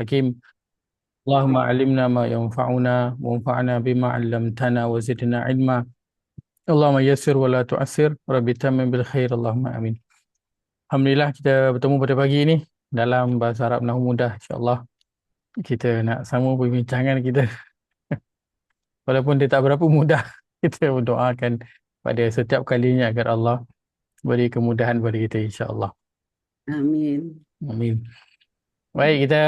hakim. Allahumma alimna ma yanfa'una wanfa'na bima 'allamtana wa zidna ilma. Allahumma yassir wa la tu'assir, rabbi tammim bil khair, Allahumma amin. Alhamdulillah kita bertemu pada pagi ini dalam bahasa Arab Nahwu Mudah, insya-Allah. Kita nak sama perbincangan kita. Walaupun dia tak berapa mudah, kita berdoakan pada setiap kalinya agar Allah beri kemudahan kepada kita, insya-Allah. Amin. Amin. Baik, kita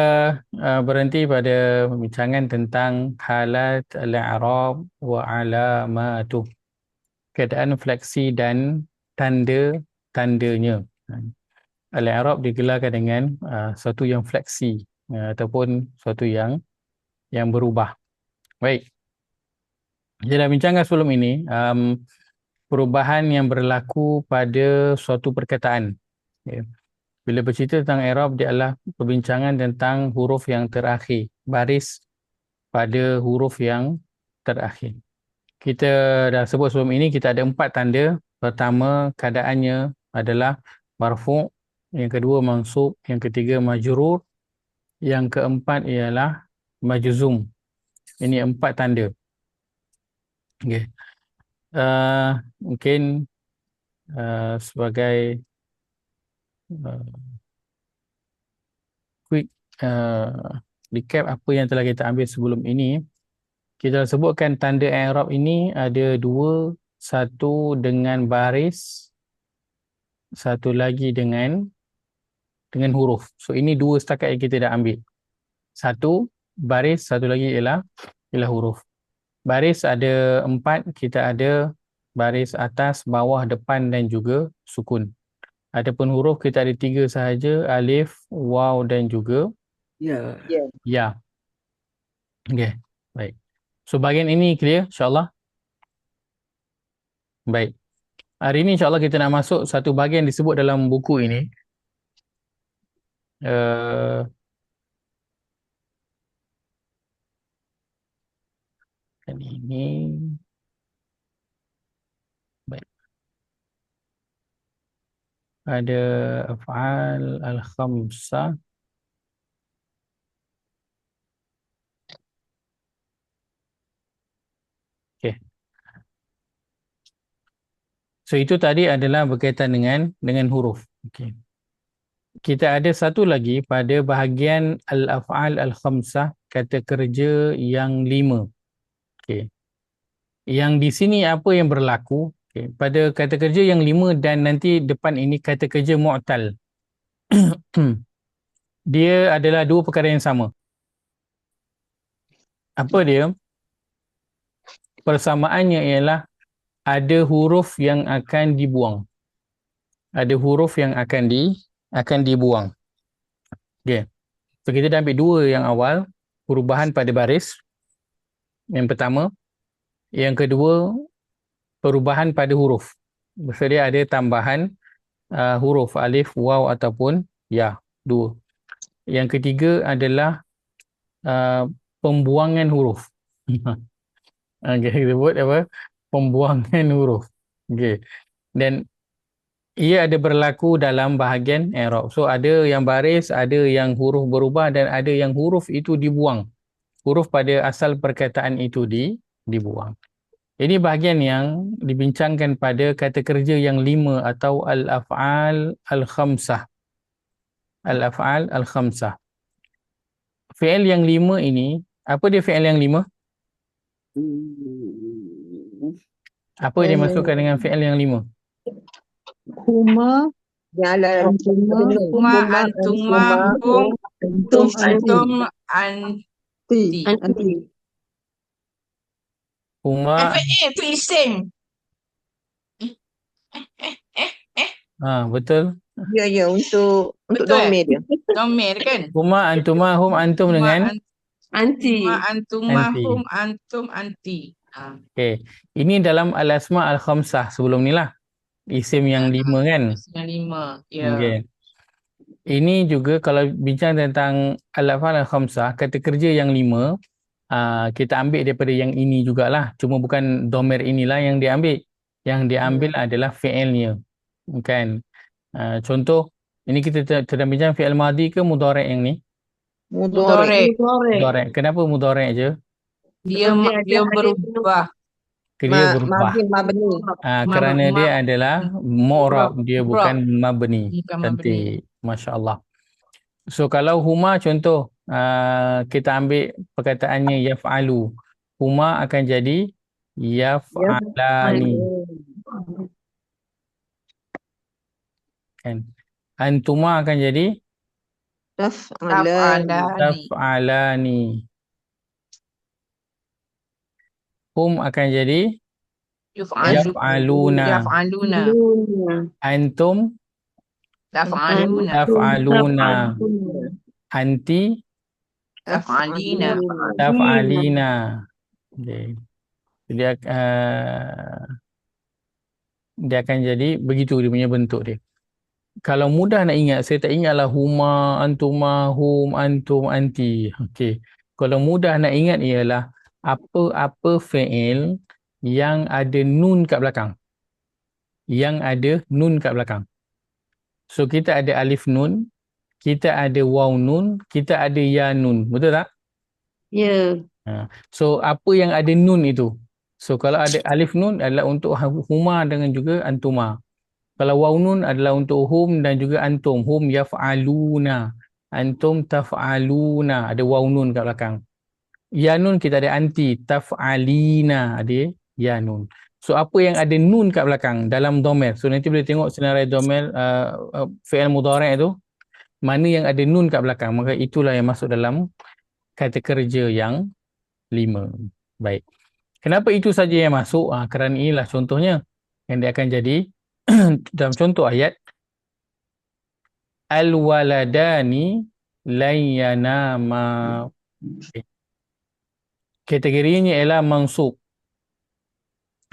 berhenti pada pembincangan tentang halat al-i'rab wa alamatuh. Keadaan fleksi dan tanda-tandanya. Al-i'rab digelarkan dengan suatu yang fleksi ataupun suatu yang berubah. Baik. Kita dah bincangkan sebelum ini perubahan yang berlaku pada suatu perkataan. Ya. Bila bercerita tentang i'rab, dia adalah perbincangan tentang huruf yang terakhir, baris pada huruf yang terakhir. Kita dah sebut sebelum ini, kita ada 4 tanda. Pertama, keadaannya adalah marfu', yang kedua mansub, yang ketiga majrur, yang keempat ialah majzum. Ini 4 tanda. Okay. Mungkin sebagai quick recap apa yang telah kita ambil sebelum ini, kita sebutkan tanda i'rab ini ada 2, satu dengan baris, satu lagi dengan huruf. So ini 2 setakat yang kita dah ambil. Satu baris, satu lagi ialah huruf. Baris ada 4, kita ada baris atas, bawah, depan dan juga sukun. Adapun huruf kita ada 3 sahaja, alif, waw dan juga Ya. ya. Okey, baik. So bahagian ini clear insya-Allah. Baik. Hari ini insya-Allah kita nak masuk satu bahagian disebut dalam buku ini. Ini baik. Ada af'al al-khamsah. Okey. So itu tadi adalah berkaitan dengan huruf. Okey. Kita ada satu lagi pada bahagian al-af'al al-khamsah, kata kerja yang 5. Okey. Yang di sini apa yang berlaku? Okay. Pada kata kerja yang 5 dan nanti depan ini kata kerja mu'tal. Dia adalah 2 perkara yang sama. Apa dia? Persamaannya ialah ada huruf yang akan dibuang. Ada huruf yang akan dibuang. Okay. So kita dah ambil 2 yang awal, perubahan pada baris. Yang pertama. Yang kedua, perubahan pada huruf. Maksud dia ada tambahan huruf alif, waw ataupun ya, 2. Yang ketiga adalah pembuangan huruf. Okay, kita sebut apa? Pembuangan huruf. Okay. Dan ia ada berlaku dalam bahagian i'rab. So ada yang baris, ada yang huruf berubah dan ada yang huruf itu dibuang. Huruf pada asal perkataan itu dibuang. Ini bahagian yang dibincangkan pada kata kerja yang 5 atau al-af'al al-khamsah. Al-af'al al-khamsah. Fi'il yang 5 ini, apa dia fi'il yang 5? Apa dia masukkan dengan fi'il yang 5? Huma, Huma, antuma, hum, antum, anti. Huma. Itu isim. Betul. ya untuk domir dia. Domir kan? Huma, antuma, hum, antum dengan Anti. Huma, antuma, Anti. hum, antum, anti. Okay. Ini dalam al-asma al-khamsah sebelum ni lah. Isim yang 5 kan? Isim yang 5. Ya. Okay. Ini juga kalau bincang tentang al-af'al al-khamsah, kata kerja yang 5, kita ambil daripada yang ini jugalah. Cuma bukan domir inilah yang diambil. Yang diambil adalah fi'ilnya. Kan? Contoh, ini kita sedang bincang fi'il madhi ke mudhari' yang ni? Mudhari'. Mudhari'. Kenapa mudhari' je? Dia berubah. Dia berubah. Mabni. Kerana dia adalah mu'rab, dia bukan mabni. Bukan mabni. Cantik. Masya Allah. So kalau huma contoh, kita ambil perkataannya yaf'alu. Huma akan jadi yaf'alani. Kan? Antuma akan jadi Taf'alani. taf'alani. Hum akan jadi yaf'aluna. Antum taf'aluna. Anti Taf'alina. taf'alina. Okay. Dia akan jadi begitu dia punya bentuk dia. Kalau mudah nak ingat, saya tak ingatlah huma, antuma, hum, antum, anti. Okey. Kalau mudah nak ingat ialah apa-apa fi'il yang ada nun kat belakang. Yang ada nun kat belakang. So kita ada alif nun, kita ada waw nun, kita ada ya nun. Betul tak? Ya. So apa yang ada nun itu? So kalau ada alif nun adalah untuk huma dengan juga antuma. Kalau waw nun adalah untuk hum dan juga antum. Hum yaf'aluna. Antum taf'aluna. Ada waw nun kat belakang. Ya nun kita ada anti. Taf'alina. Ada ya nun. So apa yang ada nun kat belakang dalam domer. So nanti boleh tengok senarai domer fi'il mudhari' itu. Mana yang ada nun kat belakang. Maka itulah yang masuk dalam kata kerja yang 5. Baik. Kenapa itu saja yang masuk? Kerana inilah contohnya yang dia akan jadi dalam contoh ayat al-waladani lan yanama. Kategorinya ialah mansub.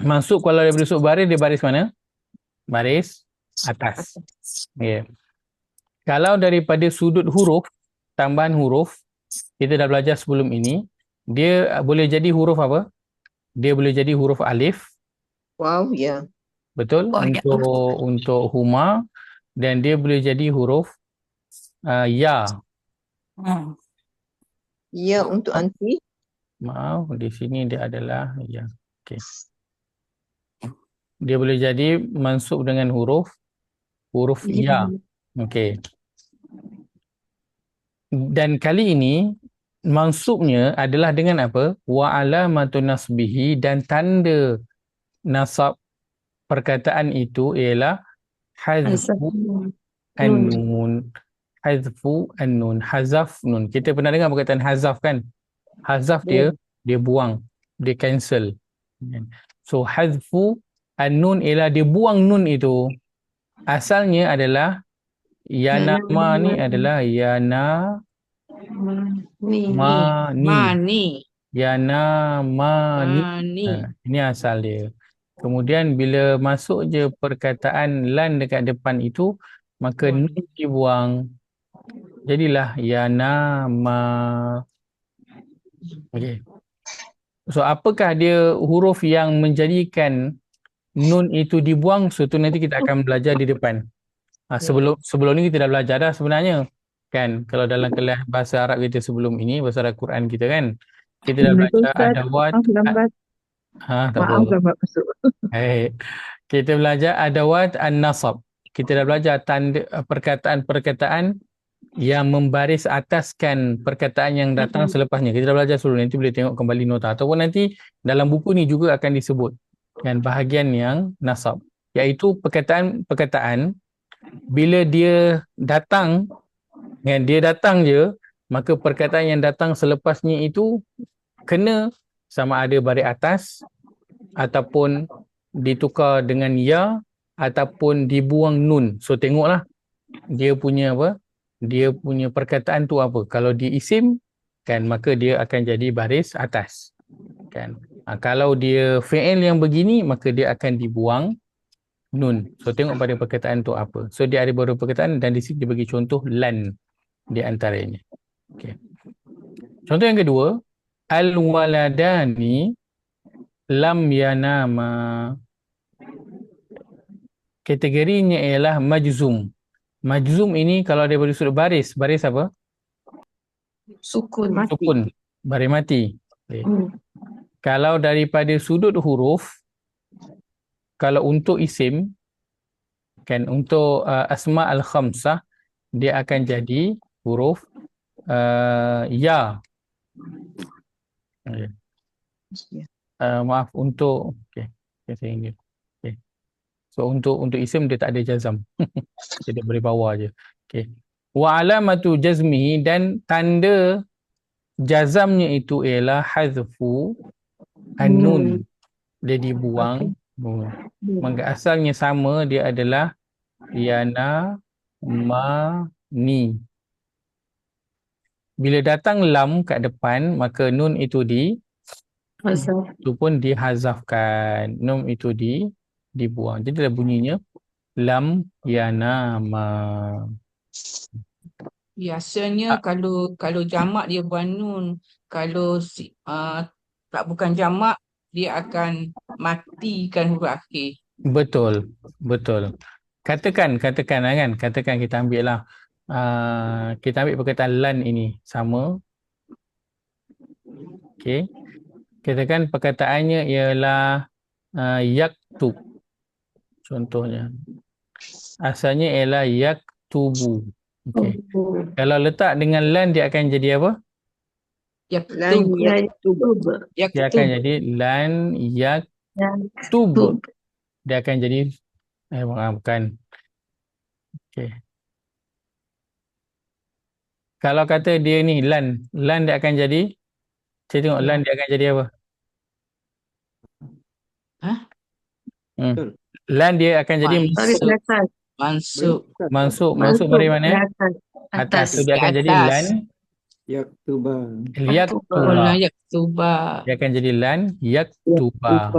Mansub kalau dia berduduk baris, dia baris mana? Baris atas. Yeah. Kalau daripada sudut huruf, tambahan huruf, kita dah belajar sebelum ini, dia boleh jadi huruf apa? Dia boleh jadi huruf alif. Wow, ya. Betul? Untuk huma. Dan dia boleh jadi huruf ya. Ya untuk anti. Maaf, di sini dia adalah ya. Okey. Dia boleh jadi mansub dengan huruf ya. Okey. Dan kali ini mansubnya adalah dengan apa? Wa alamatun nasbihi, dan tanda nasab perkataan itu ialah hazfu an-nun. Hazfu an-nun. Hazaf nun. Kita pernah dengar perkataan hazaf kan? Hazaf dia buang, dia cancel. So hazfu an-nun ialah dia buang nun itu. Asalnya adalah yanama ni adalah Mani. yanamani. Ini asal dia. Kemudian bila masuk je perkataan lan dekat depan itu, maka nun dibuang. Jadilah yanama. Okey. So apakah dia huruf yang menjadikan nun itu dibuang? So tu nanti kita akan belajar di depan. Sebelum ni kita dah belajar dah sebenarnya. Kan kalau dalam kelas bahasa Arab kita sebelum ini, bahasa Arab Quran kita kan, kita dah belajar adawat. Tak apa. Kita belajar adawat an-nasab. Kita dah belajar tanda perkataan-perkataan yang membaris ataskan perkataan yang datang selepasnya. Kita dah belajar sebelum, nanti boleh tengok kembali nota. Ataupun nanti dalam buku ni juga akan disebut kan bahagian yang nasab. Iaitu perkataan bila dia datang, kan, dia datang je, maka perkataan yang datang selepasnya itu kena sama ada baris atas ataupun ditukar dengan ya ataupun dibuang nun. So tengoklah dia punya apa? Dia punya perkataan tu apa. Kalau dia isim kan, maka dia akan jadi baris atas. Kan? Kalau dia fi'il yang begini, maka dia akan dibuang nun. So tengok pada perkataan tu apa. So dia ada beberapa perkataan dan di sini dia bagi contoh lan di antaranya. Okay. Contoh yang kedua, al-waladani lam yanama. Kategorinya ialah majzum. Majzum ini kalau dia bersudut baris apa? Sukun. Sukun, baris mati. Okay. Kalau daripada sudut huruf, kalau untuk isim, kan untuk asma al-khamsah, dia akan jadi huruf ya. Okay. Maaf untuk saya ingat. Okay. So untuk isim dia tak ada jazam. Dia boleh bawa je. Okay. Wa alamatu jazmihi, dan tanda jazamnya itu ialah hazfu an-nun. Dia dibuang. Maka asalnya sama, dia adalah yana ma ni. Bila datang lam kat depan, maka nun itu itu pun dihazafkan. Nun itu dibuang. Jadi dah bunyinya lam yanama. Biasanya kalau jamak dia buang nun. Kalau tak bukan jamak, dia akan matikan huruf akhir. Betul. Katakan kan, katakan kita ambil lah. Kita ambil perkataan lan ini sama. Okey. Katakan perkataannya ialah yaktub. Contohnya. Asalnya ialah yaktubu. Okey. Kalau letak dengan lan, dia akan jadi apa? Lan yaktub. Dia akan jadi lan yaktub. Dia akan jadi bukan. Okey. Kalau kata dia ni lan dia akan jadi, saya tengok lan dia akan jadi apa? Lan dia akan jadi mansub dari mana? Atas. So dia akan jadi lan Yaktuba. Yaktuba. Dia akan jadi lan yaktuba.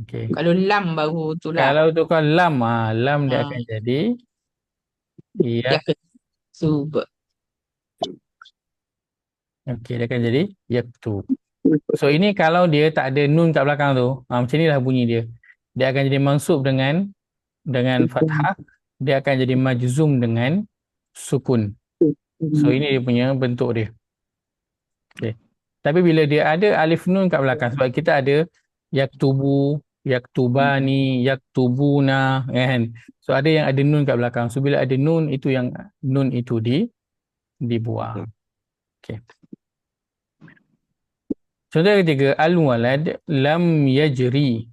Okey. Kalau lam baru tu lah. Kalau tu kan lam, lam dia akan jadi Yaktuba. Okey, dia akan jadi yaktub. So ini kalau dia tak ada nun kat belakang tu, macam ni lah bunyi dia. Dia akan jadi mansub dengan fathah, dia akan jadi majzum dengan sukun. So ini dia punya bentuk dia. Okey. Tapi bila dia ada alif nun kat belakang, sebab kita ada yaktubu, yaktubani, yaktubuna, kan. So ada yang ada nun kat belakang. So bila ada nun, itu yang nun itu dibuang. Okey. Contoh yang ketiga, al-walad lam yajri.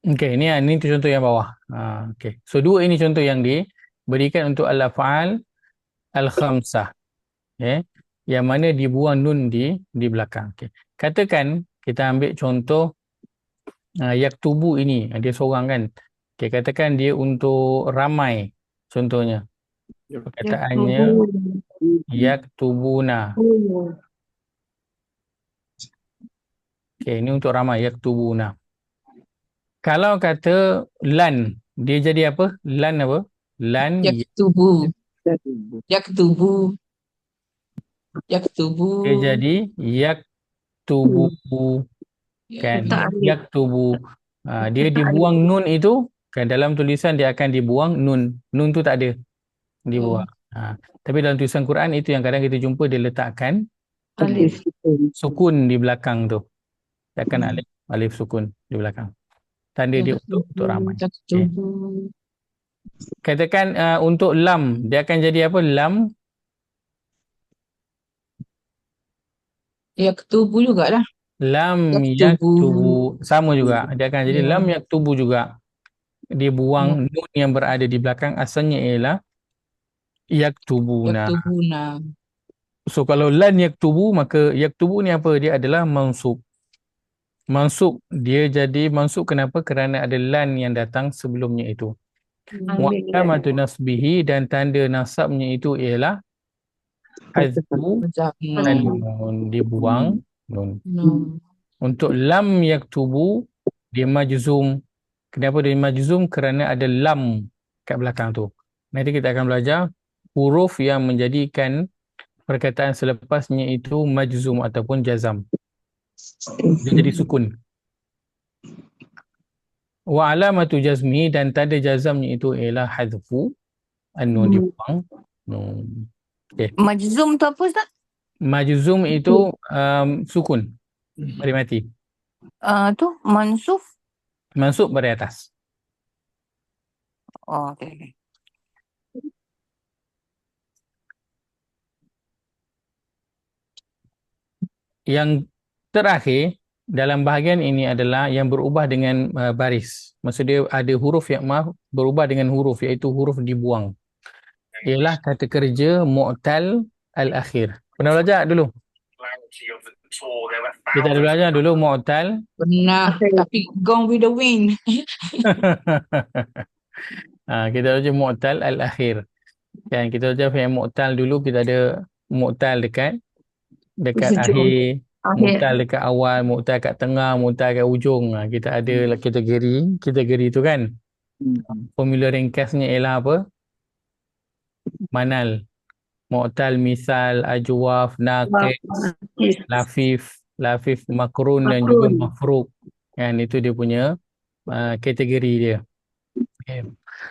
Okey, ini contoh yang bawah. Okey. So dua ini contoh yang diberikan untuk al-af'al al-khamsah. Okay. Yang mana dibuang nun di belakang. Okay. Katakan kita ambil contoh yaktubu ini, dia seorang kan. Okay, katakan dia untuk ramai contohnya. Perkataannya yaktubuna. Okay, ini untuk ramai yaktubuna. Kalau kata lan, dia jadi apa? Lan apa? Lan yaktubu. Dia jadi yaktubu. Kan? Yaktubu. Dia dibuang nun itu, kan dalam tulisan dia akan dibuang nun. Nun tu tak ada. Dibuang. Tapi dalam tulisan Quran itu yang kadang kita jumpa dia letakkan Alif sukun di belakang tu. Dia akan alif sukun di belakang. Tanda dia untuk ramai. Okay. Katakan untuk lam, dia akan jadi apa? Lam yaktubu jugalah. Lam yaktubu. Sama juga. Dia akan jadi lam yaktubu juga. Dia buang nun yang berada di belakang, asalnya ialah yaktubuna. So kalau lan yaktubu, maka yaktubu ni apa? Dia adalah mansub. Mansub, dia jadi mansub kenapa? Kerana ada lan yang datang sebelumnya itu. Wa alamatu nasbihi, dan tanda nasabnya itu ialah hazfu an-nun, dibuang nun. Untuk lam yaktubu, dia majzum. Kenapa dia majzum? Kerana ada lam kat belakang tu. Nanti kita akan belajar huruf yang menjadikan perkataan selepasnya itu majzum ataupun jazam. Dia jadi sukun. Wa alamatu jazmi, dan tanda jazamnya itu ialah hadfu An-nun dibuang. Nun. Majzum tu apa Ustaz? Majzum itu sukun. Mati. Tu mansuf. Mansub pada atas. Oh, okey. Yang terakhir dalam bahagian ini adalah yang berubah dengan baris. Maksud dia ada huruf yang berubah dengan huruf, iaitu huruf dibuang. Ialah kata kerja mu'tal al-akhir. Pernah belajar dulu? Kita ada belajar dulu mu'tal. Pernah, tapi gone with the wind. Kita belajar mu'tal al-akhir. Kan kita belajar fi'il mu'tal dulu, kita ada mu'tal dekat akhir, mu'tal dekat awal, mu'tal kat tengah, mu'tal kat ujung. Kita ada kategori tu kan. Formula ringkasnya ialah apa? Manal, mu'tal, misal, ajwaf, naqis, lafif, makrun dan juga mafruq. Kan itu dia punya kategori dia. Okay.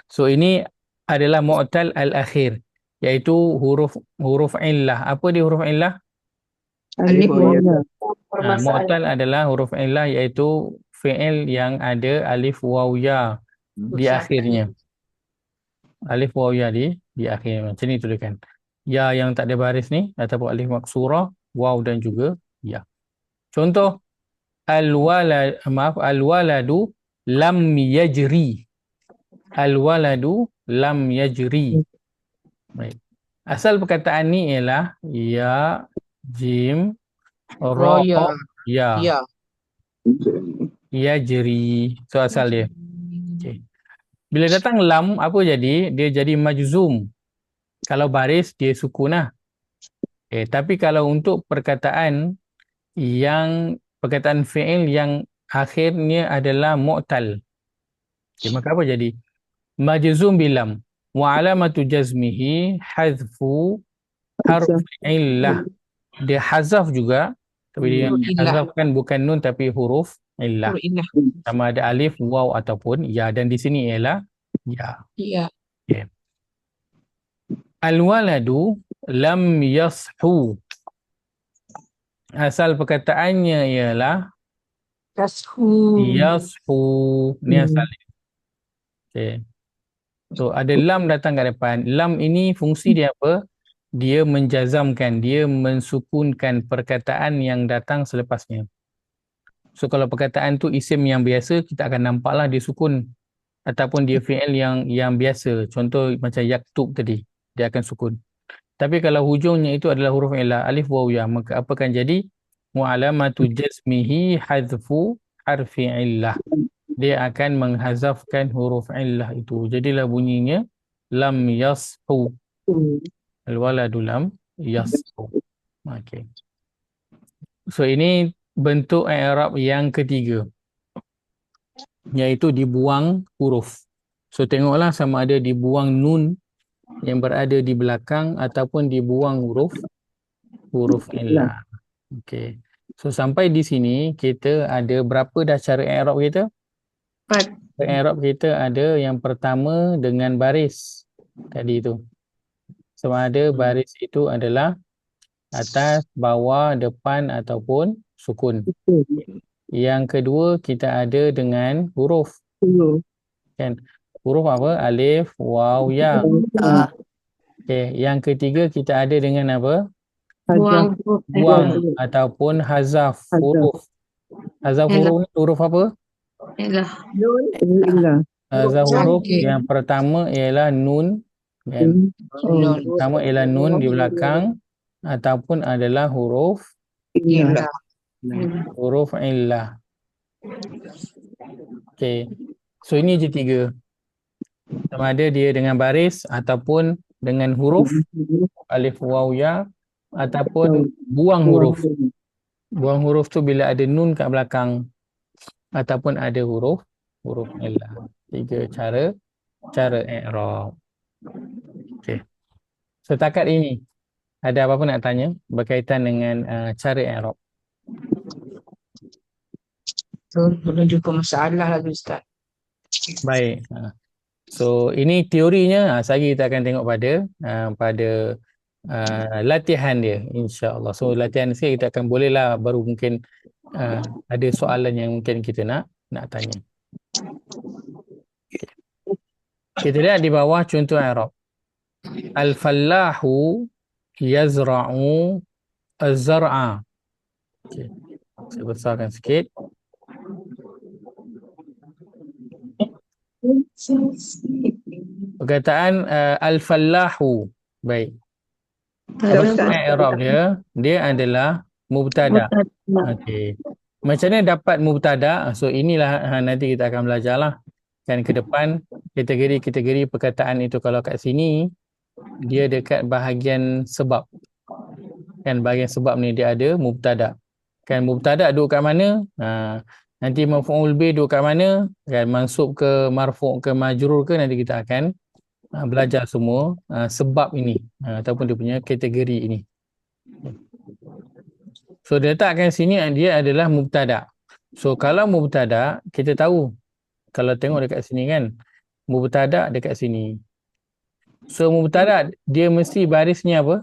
So ini adalah mu'tal al-akhir, iaitu huruf illah. Apa dia huruf illah? Alif waw. Mu'tal adalah huruf illah, iaitu fi'il yang ada alif waw ya di akhirnya. Alif waw ya di akhirnya. Macam ni tuliskan. Ya yang tak ada baris ni ataupun alif maksurah, waw dan juga ya. Contoh al-waladu lam yajri. Al-waladu lam yajri. Baik. Asal perkataan ni ialah ya, jim, ra, ya. Yajri. So asal dia. Okay. Bila datang lam, apa jadi? Dia jadi majzum. Kalau baris, dia sukun lah. Okay. Tapi kalau untuk perkataan fi'il yang akhirnya adalah mu'tal. Okay, maka apa jadi? Majzum bilam. Wa alamatu jazmihi hadfu harf illah. Dia hazaf juga. Tapi dia hazafkan bukan nun tapi huruf illah. Sama ada alif, waw ataupun ya. Dan di sini ialah ya. Okay. Al-waladu lam yashu. Asal perkataannya ialah yashu. Ni asal dia. Okay. So ada lam datang kat depan. Lam ini fungsi dia apa? Dia menjazamkan, dia mensukunkan perkataan yang datang selepasnya. So kalau perkataan tu isim yang biasa, kita akan nampaklah dia sukun. Ataupun dia fi'il yang biasa. Contoh macam yaktub tadi, dia akan sukun. Tapi kalau hujungnya itu adalah huruf illah, alif waw ya, maka apa akan jadi? Mu'alamatu jazmihi hadfu harfi illah. Dia akan menghazafkan huruf illah itu. Jadilah bunyinya lam yashu. Al-waladu lam yashu. Okay. So ini bentuk i'rab yang ketiga, iaitu dibuang huruf. So tengoklah sama ada dibuang nun yang berada di belakang ataupun dibuang huruf illah. Okey. So sampai di sini kita ada berapa dah cara i'rab kita? 4. I'rab kita ada yang pertama dengan baris tadi tu. Sama ada baris itu adalah atas, bawah, depan ataupun sukun. Yang kedua kita ada dengan huruf. Kan? Huruf apa? Alif, waw, ya. Okey, yang ketiga kita ada dengan apa? Buang ataupun hazaf huruf. Hazaf huruf ni huruf apa? Hazaf huruf yang pertama ialah nun. Kan? Pertama ialah nun di belakang ataupun adalah huruf illah. Okey. So ini je 3. Sama ada dia dengan baris ataupun dengan huruf alif waw ya ataupun buang huruf. Buang huruf tu bila ada nun kat belakang ataupun ada huruf illah. 3 cara i'rab. Okey. Setakat ini ada apa-apa nak tanya berkaitan dengan cara i'rab? Belum jumpa masalah lagi Ustaz. Baik. So ini teorinya, sehari kita akan tengok pada latihan dia, insya-Allah. So latihan ni kita akan bolehlah baru mungkin ada soalan yang mungkin kita nak tanya. Kita lihat di bawah contoh i'rab. Al-fallahu yazra'u az-zar'a. Okey. Saya besarkan sikit. Perkataan al-fallahu. Baik. I'rab dia adalah mubtada. Okey. Macam mana dapat mubtada? So inilah nanti kita akan belajarlah. Kan ke depan kategori-kategori perkataan itu, kalau kat sini dia dekat bahagian sebab. Kan bahagian sebab ni dia ada mubtada. Kan mubtada duduk kat mana? Nanti maf'ul bih duduk kat mana? Kan mansub ke marfu' ke majrur ke, nanti kita akan belajar semua sebab ini ataupun dia punya kategori ini. So dia letakkan sini dia adalah mubtada. So kalau mubtada kita tahu, kalau tengok dekat sini kan, mubtada dekat sini. So mubtada dia mesti barisnya apa?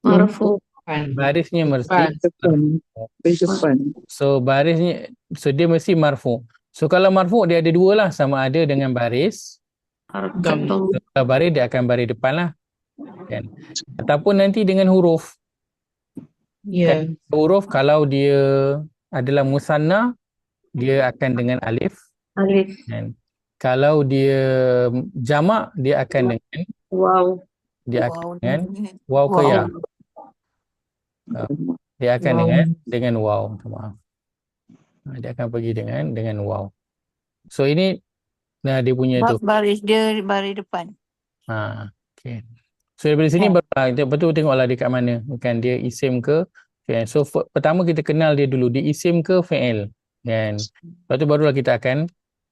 Marfu. Barisnya mesti Depan. so barisnya, so dia mesti marfu. So kalau marfu dia ada dua lah, sama ada dengan baris. Harakatul. Kalau baris dia akan baris depan lah. Kan? Ataupun nanti dengan huruf. Ya. Huruf kalau dia adalah musanna, dia akan dengan alif. Alif. Kan? Kalau dia jamak, dia akan dengan Wow. dengan waw ke ya. Dia akan dengan waw. Maaf. Dia akan pergi dengan waw. So ini dia punya tu. Baris dia baris depan. Okay. So daripada sini betul tengoklah dia kat mana. Kan dia isim ke fi'il. So pertama kita kenal dia dulu. Dia isim ke fi'il. Kan. Lepas tu barulah kita akan,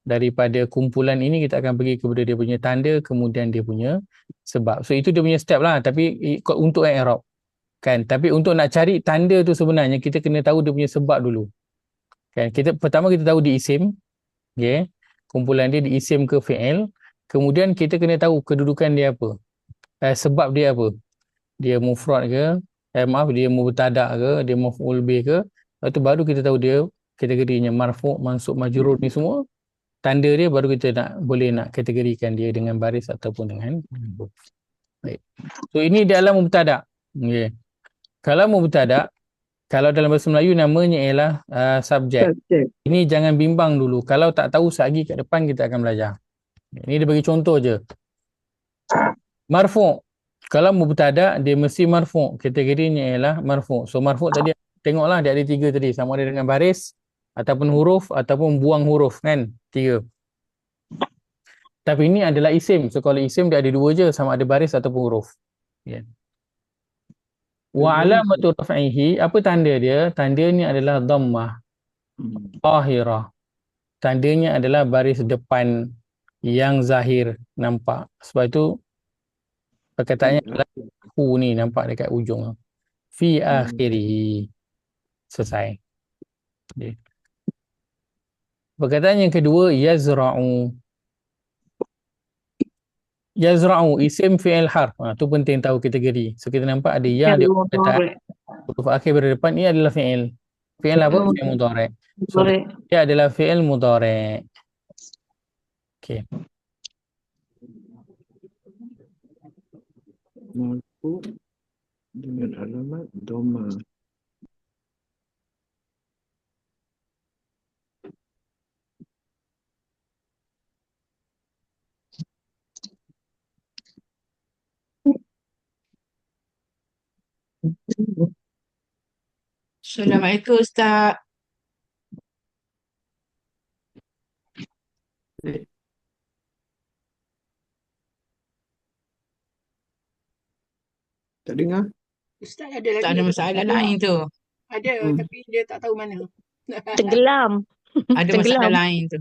daripada kumpulan ini kita akan pergi kepada dia punya tanda, kemudian dia punya sebab. So itu dia punya step lah, tapi untuk i'rab. Kan, tapi untuk nak cari tanda tu sebenarnya kita kena tahu dia punya sebab dulu. Kan, pertama kita tahu di isim. Okay. Kumpulan dia di isim ke fi'il. Kemudian kita kena tahu kedudukan dia apa. Sebab dia apa. Dia mufrad ke, dia mubtada ke, dia maf'ul bih ke. Lepas tu baru kita tahu dia kategorinya marfu', mansub, majrur ni semua. Tanda dia baru kita boleh nak kategorikan dia dengan baris ataupun dengan huruf. Baik. So ini dia adalah mubtada. Okay. Kalau mubtada, kalau dalam bahasa Melayu namanya ialah subjek. Ini jangan bimbang dulu. Kalau tak tahu sehari kat depan kita akan belajar. Ini dia bagi contoh je. Marfu'. Kalau mubtada dia mesti marfu'. Kategorinya ialah marfu'. So marfu' tadi tengoklah dia ada 3 tadi. Sama ada dengan baris ataupun huruf ataupun buang huruf kan. 3. Tapi ini adalah isim. So kalau isim dia ada 2 je, sama ada baris ataupun huruf. Yeah. Wa alamatu raf'ihi, apa tanda dia? Tandanya adalah dhammah zahirah. Tandanya adalah baris depan yang zahir nampak. Sebab itu perkataannya adalah hu ni nampak dekat ujung. Fi akhirih. Selesai. Okay. Perkataan yang kedua, yazra'u. Yazra'u, isim fi'il harf. Tu penting tahu kategori. So kita nampak ada ya, dia perkataan. Huruf akhir berdepan, ini adalah fi'il. Fi'il apa? Fi'il mudhari'. So dia adalah fi'il mudhari'. Okey. Marfu dengan alamat dhamma. Assalamualaikum Ustaz. Tak dengar? Ustaz ada lagi. Tak ada masalah lain tu. Ada, tapi dia tak tahu mana. Tenggelam. Ada masalah lain tu.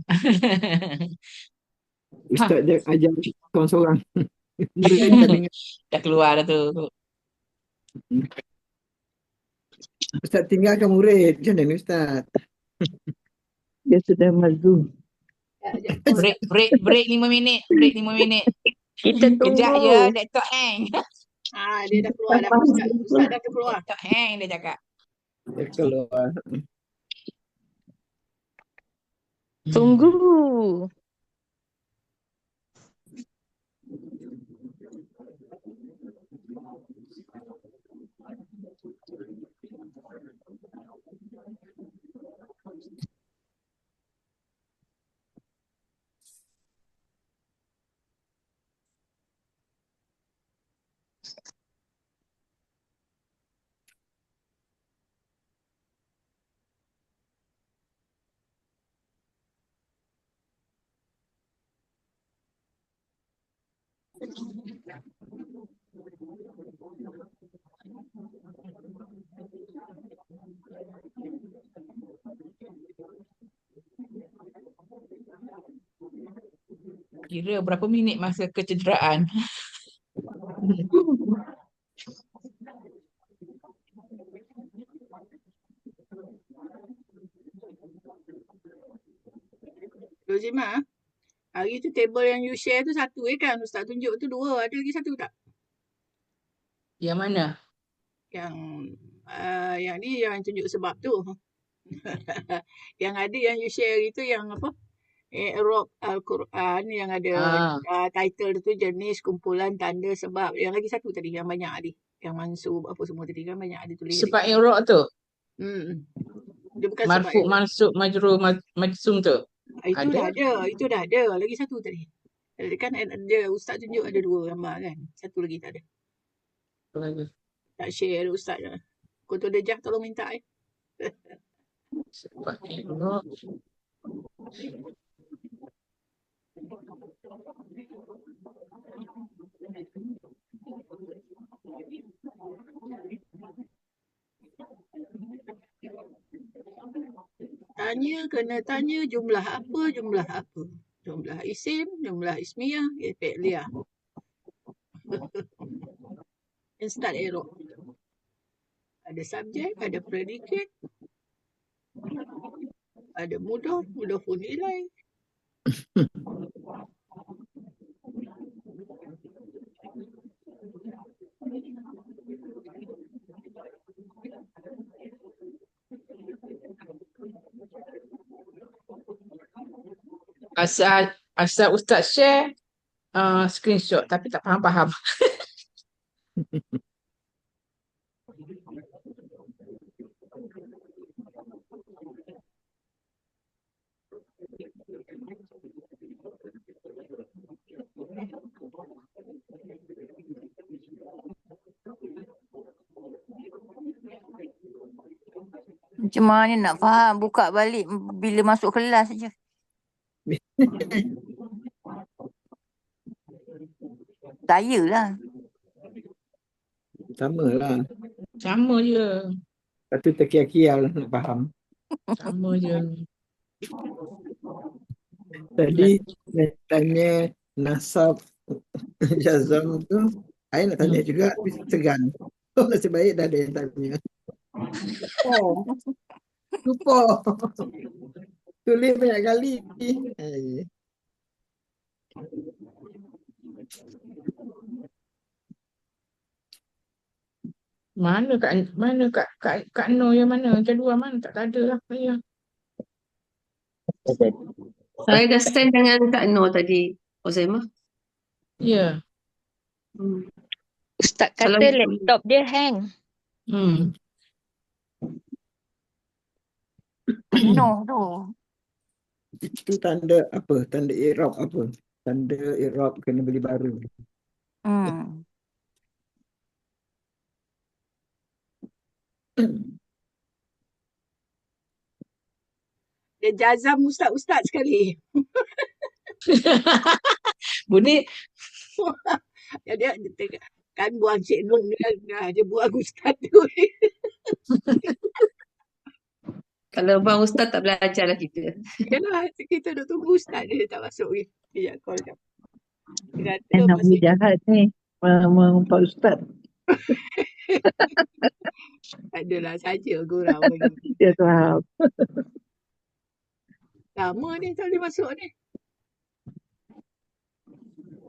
Ustaz dia ajar kawan seorang. Dia tak dengar. Dah keluar dah tu. Ustaz tinggalkan murid. Macam mana Ustaz? Dia sudah mazum. Break 5 minit. Break 5 minit. Kita Kejap tunggu. ya, laptop hang. Dia dah keluar dah. Ustaz dah terkeluar. Laptop hang dia cakap. Dia keluar. Tunggu. Kira berapa minit masa kecederaan? Rozima, hari tu table yang you share tu satu kan? Ustaz tunjuk tu dua. Ada lagi satu tak? Yang mana? Yang ni yang tunjuk sebab tu. Yang ada yang you share itu yang apa? I'rab Al-Quran yang ada title tu jenis, kumpulan, tanda, sebab. Yang lagi satu tadi yang banyak tadi. Yang mansub apa semua tadi kan banyak ada tulis. Sebab i'rab tu. Dia bukan Marfu, sebab mansub, majrur, majzum tu. itu dah ada. Itu dah ada. Lagi satu tadi. Kan dia Ustaz tunjuk ada dua gambar kan. Satu lagi tak ada. Apa lagi? Tak share Ustaz dah. Kotor Dejah tolong minta Sebab i'rab. Kena tanya jumlah apa. Jumlah isim, jumlah ismiyah, fi'liyah. And start i'rab. Ada subjek, ada predikat, ada mudhaf, mudhafun ilaih. Asal Ustaz share screenshot tapi tak faham-faham. Macam mana nak faham? Buka balik bila masuk kelas je. Saya lah. Sama lah. Sama je. Lepas tu terkial-kial nak faham. Sama je. Tadi nak tanya nasab jazam tu. Saya nak tanya juga tapi segan. Oh, nasib baik dah ada yang tanya. Lupa. Tulis banyak kali. Mana Kak Noh yang mana? Jadual mana? Tak ada lah saya. Saya dah stand dengan Kak Noh tadi, Ozaimah. Ya. Ustaz kata Salam. laptop dia hang. Noh tu. Itu tanda apa? Tanda i'rab apa? Tanda i'rab kena beli baru. Dia jazam ustaz-ustaz sekali. Bunyi Dia kan buang Cik Nun dia buang ustaz tu. Kalau Bang Ustaz tak belajar lah kita. Yalah, kita duk tunggu ustaz dia tak masuk ni. Dia call jap. Dia kata Nak masih jahat ni. Pak Ustaz. adalah saja gurau ni. Dia faham. Lama ni tak boleh masuk ni.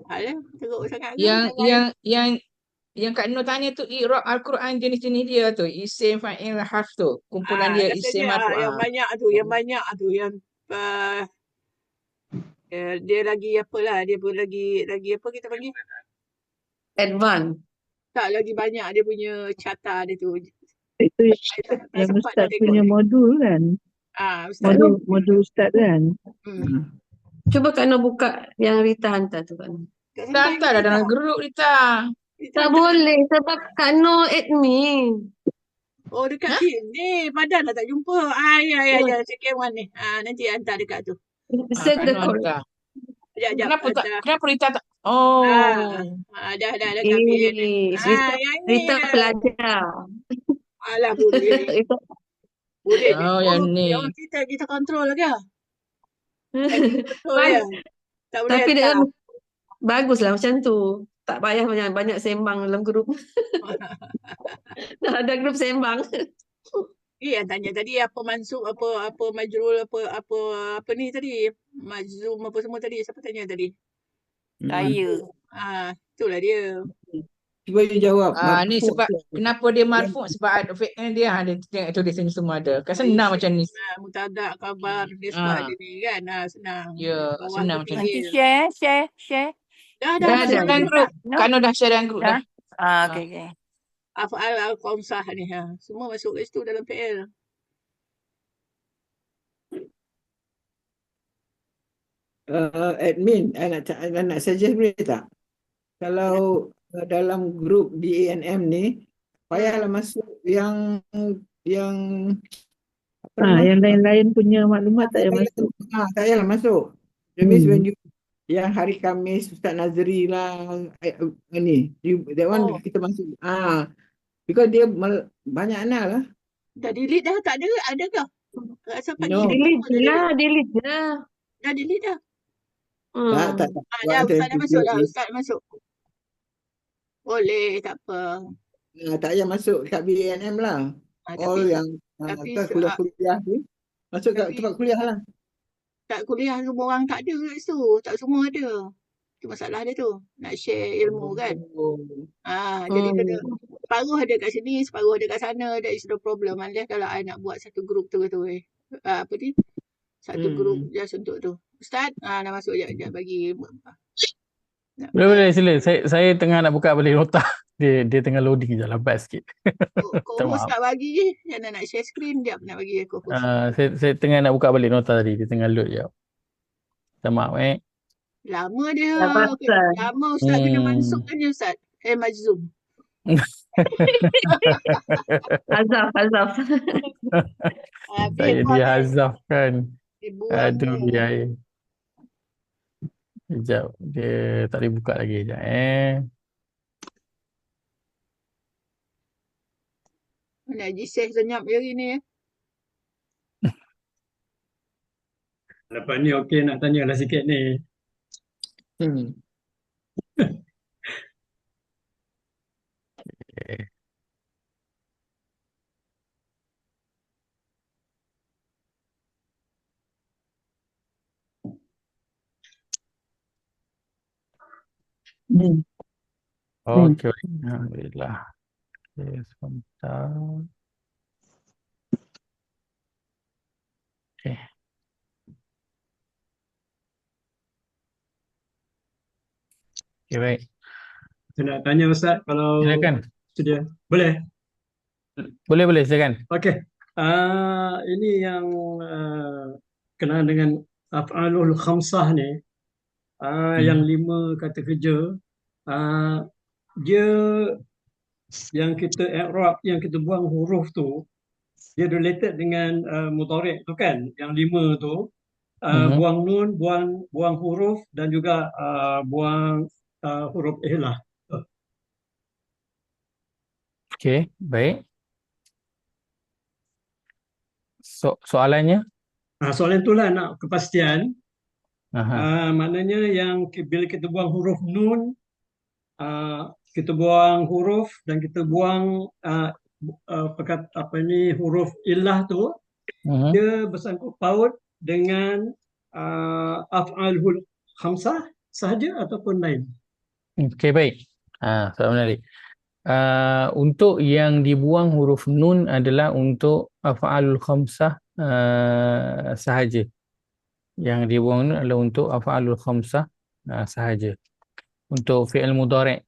Alah, teruk sangat ke? Yang Yang lain. yang Kak Nur tanya tu i'rab Al-Quran jenis-jenis dia tu, isim, fa'il, harf tu. Kumpulan dia isim Katanya marfu'. yang banyak tu, yang dia lagi apalah, dia pun lagi apa kita panggil? Advance. Tak, lagi banyak dia punya carta dia tu. Itu Saya tak yang sempat nak Ustaz tengok punya ni. modul kan? Ustaz. Modul Ustaz kan? Cuba Kak Noh buka yang Rita hantar tu Kak Noh. Tak Tak sempat hantar dah dalam grup Rita. Tak boleh sebab Kak Noh admin. Oh, dekat ni. Padan dah tak jumpa. Ya. Second one ni. Nanti hantar dekat tu. Send Kak the Nur code. hantar. Sekejap. Kenapa Rita tak? Oh. Dah dekat PN. Yang ni. Rita pelajar. Alah, boleh. Boleh. Oh, yang ni. Yang kita kontrol ke? Betul ya. Tak boleh Tapi dia hantar. baguslah macam tu. Tak payah banyak sembang dalam grup. Dah ada grup sembang. Yang tanya tadi apa mansub, apa majrul, apa ni tadi? Majzum apa semua tadi? Siapa tanya tadi? Saya. Itulah dia. Cuba you jawab. Ni sebab kenapa dia marfu' sebab dia tengok tulis sini semua ada. Kan senang macam ni. Mutadak, khabar, dia sebab ada ni kan. Senang. Ya, senang macam ni. Nanti share. Dah Share dalam grup. Kak Nur dah share dalam grup dah. Okay. Af'al al-Qamsah ni. Semua masuk kat situ dalam PL. Admin, nak suggest boleh tak? Kalau dalam grup di ANM ni, payahlah masuk yang Yang lain-lain punya maklumat tak payah masuk. tak payahlah masuk. That means when you yang hari Khamis Ustaz Nazri lah ni, that one kita masuk. Because dia banyak lah. Dah delete dah, tak ada, ada ke? Rasa pagi No. Delete lah. Dah delete dah. Tak. Ustaz dah masuk dah, Ustaz masuk. Boleh, tak apa. Tak payah masuk kat BANM lah. All yang kuliah tu masuk kat tempat kuliah lah. Tak kuliah semua orang tak ada kat situ. Tak semua ada. Itu masalah dia tu. Nak share ilmu kan. Jadi kena separuh ada kat sini, separuh ada kat sana. That is the problem. Unless kalau I nak buat satu grup tu. Apa ni? Satu grup just untuk tu. Ustaz, dah masuk sekejap bagi. Boleh sila. Saya tengah nak buka balik nota. Dia tengah loading je, lambat sikit. Kau host tak bagi je. Jangan nak share screen. Dia nak bagi aku host. Saya tengah nak buka balik nota tadi. Dia tengah load je. Minta maaf Lama dia. Lama Ustaz kena masukkan je Ustaz. Majzum. Hazaf. Saya dihazaf kan. Aduh ya. Sekejap. Dia tak boleh buka lagi. Sekejap Mana Haji Syekh senyap hari ni Lepas ni okey nak tanyalah sikit ni. Okey. Alhamdulillah. Okey, sebentar. Okey. Okey, baik. Saya nak tanya Ustaz kalau Silakan. sedia. Boleh? Boleh, silakan. Okey. Ini yang kenaan dengan af'alul khamsah ni. Yang 5 kata kerja. Dia yang kita i'rab, yang kita buang huruf tu, dia related dengan mudhari' tu kan, yang 5 tu. Buang nun, buang huruf dan juga buang huruf ihlah. Okey, baik. Soalannya? Soalan itulah nak kepastian. Maknanya yang bila kita buang huruf nun, kita buang huruf dan kita buang huruf illah tu, dia bersangkut paut dengan af'alul khamsah sahaja ataupun lain? Okey, baik. Soalan menarik. Untuk yang dibuang huruf nun adalah untuk af'alul khamsah sahaja. Yang dibuang nun adalah untuk af'alul khamsah sahaja. Untuk fi'il mudhari',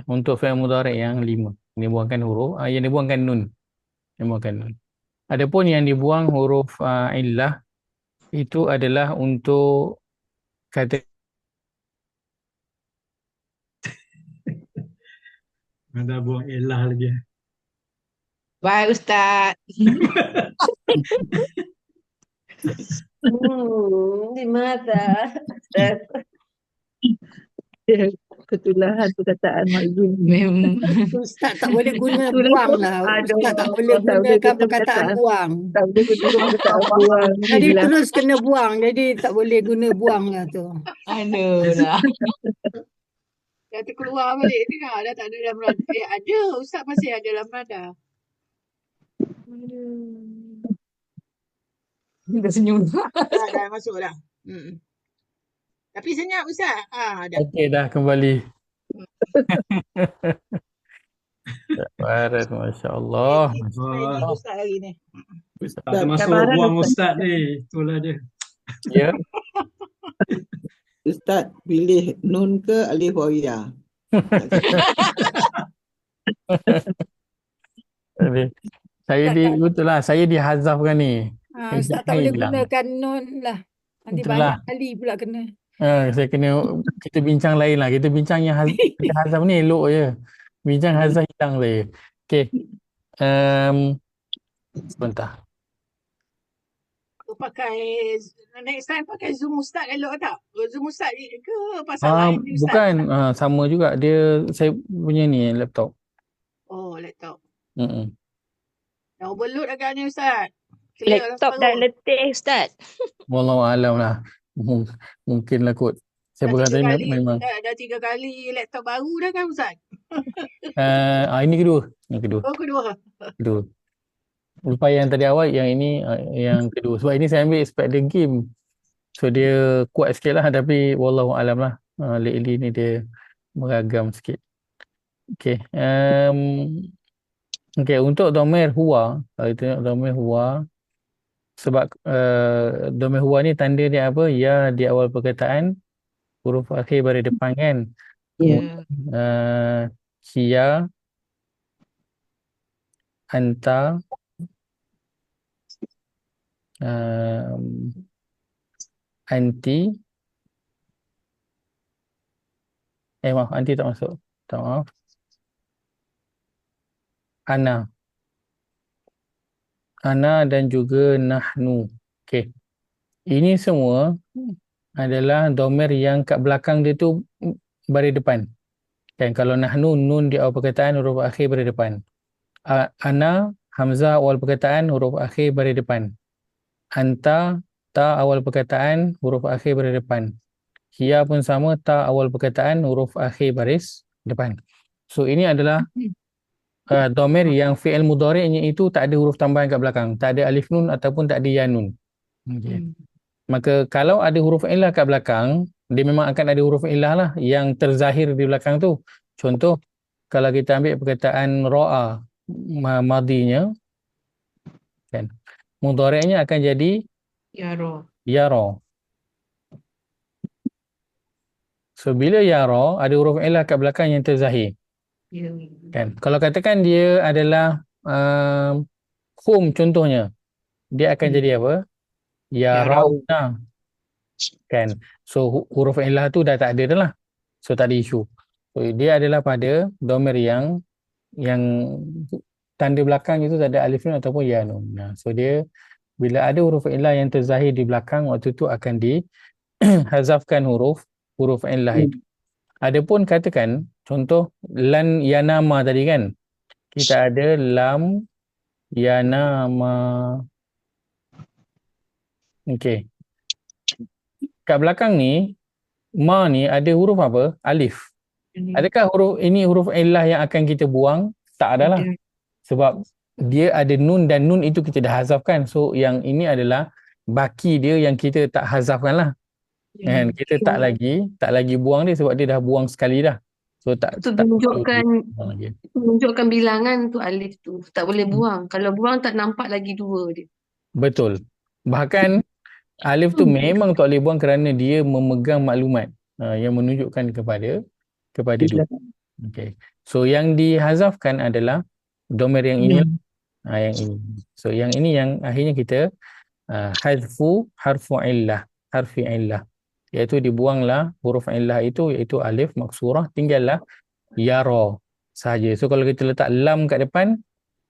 untuk fi'il mudhari' yang 5 dibuangkan huruf, yang dibuangkan nun. Adapun yang dibuang huruf illah itu adalah untuk kata Ada buang elah lagi. Bye Ustaz. Di mata. Ya, ketulahan perkataan Mazlum. Memang. Ustaz tak boleh guna Itulah buang lah. aduh, Ustaz tak boleh tak boleh gunakan guna perkataan perkataan. buang. Tak boleh guna perkataan buang. Tadi Inilah. terus kena buang. Jadi tak boleh guna buang lah tu. Aduh lah. Dah terkeluar balik ni lah. Dah tak ada dalam radar. Ada. Ustaz masih ada dalam radar. Dah senyum. Dah masuk dah. Tapi senyap Ustaz. Dah. okey dah kembali. Barat, masya-Allah. Main Ustaz hari ni. Tak termasuk Cabaran buang Ustaz. ustaz ni. Itulah dia. Ya. Ustaz pilih nun ke alif waw ya? Betul lah, saya dihazafkan ni. Ustaz tak boleh gunakan nun lah. Nanti Betul banyak lah. kali pula kena. Saya kena, kita bincang lain lah. Kita bincang yang kita hazaf ni elok je. Bincang hazaf hilang saya. Okey. Sebentar. Pakai next time pakai Zoom Ustaz elok tak? Zoom Ustaz ke pasal lain ni Ustaz? Bukan, sama juga. Saya punya ni laptop. Oh, laptop. Mm-mm. Dah overload agaknya Ustaz. Clear Laptop dah letih Ustaz. Wallahualam lah. Mungkin lah kot. Saya pegang tadi memang. Dah 3 kali laptop baru dah kan Ustaz? Ini kedua. Oh, kedua. Lepas yang tadi awal, yang ini yang kedua. Sebab ini saya ambil spek dia game. So dia kuat sikit lah. Tapi wallahualam lah. Lately ni dia meragam sikit. Okay. Okay, untuk dhamir huwa. Kalau kita tengok dhamir huwa. Sebab dhamir huwa ni tanda dia apa? Ya di awal perkataan. Huruf akhir baris depan kan. Ya. Kia. Anta. Anti. Maaf, anti tak masuk. Tak, maaf. Ana dan juga nahnu. Okey. Ini semua adalah dhamir yang kat belakang dia tu baris depan. Kan kalau nahnu, nun di awal perkataan, huruf akhir baris depan. Ana, hamzah awal perkataan, huruf akhir baris depan. Anta, ta awal perkataan, huruf akhir baris depan. Kia pun sama, ta awal perkataan, huruf akhir baris depan. So ini adalah dhamir yang fi'il mudhari'nya itu tak ada huruf tambahan kat belakang. Tak ada alif nun ataupun tak ada ya nun. Okay. Maka kalau ada huruf illah kat belakang, dia memang akan ada huruf illah lah yang terzahir di belakang tu. Contoh, kalau kita ambil perkataan ra'a madinya, kan, mudhari'nya akan jadi yara. So bila yara, ada huruf illah kat belakang yang terzahir. Kan? Kalau katakan dia adalah hum contohnya, dia akan jadi apa? Ya rauna. Kan? So huruf illah tu dah tak ada dah lah. So tak ada isu. So dia adalah pada dhamir yang tanda belakang itu tak ada alif nun ataupun ya nun. So dia bila ada huruf illah yang terzahir di belakang, waktu tu akan dihazafkan huruf illah itu. Adapun katakan contoh lan yanama tadi kan, kita ada lam yanama. Okey. Kat belakang ni ma ni ada huruf apa? Alif. Adakah huruf illah yang akan kita buang? Tak adalah. Sebab dia ada nun dan nun itu kita dah hazafkan. So yang ini adalah baki dia yang kita tak hazafkan lah. Kan kita tak lagi buang dia sebab dia dah buang sekali dah. So tak Itu tak perlu menunjukkan buang dia. menunjukkan bilangan tu alif tu. Tak boleh buang. Kalau buang tak nampak lagi dua dia. Betul. Bahkan alif tu memang tak boleh buang kerana dia memegang maklumat yang menunjukkan kepada dua. Okay. So yang dihazafkan adalah domer yang ini, yang ini. So yang ini yang akhirnya kita hadfu harfu illah, harfi illah, iaitu dibuanglah huruf illah itu, iaitu alif maksurah, tinggallah yara sahaja. So kalau kita letak lam kat depan,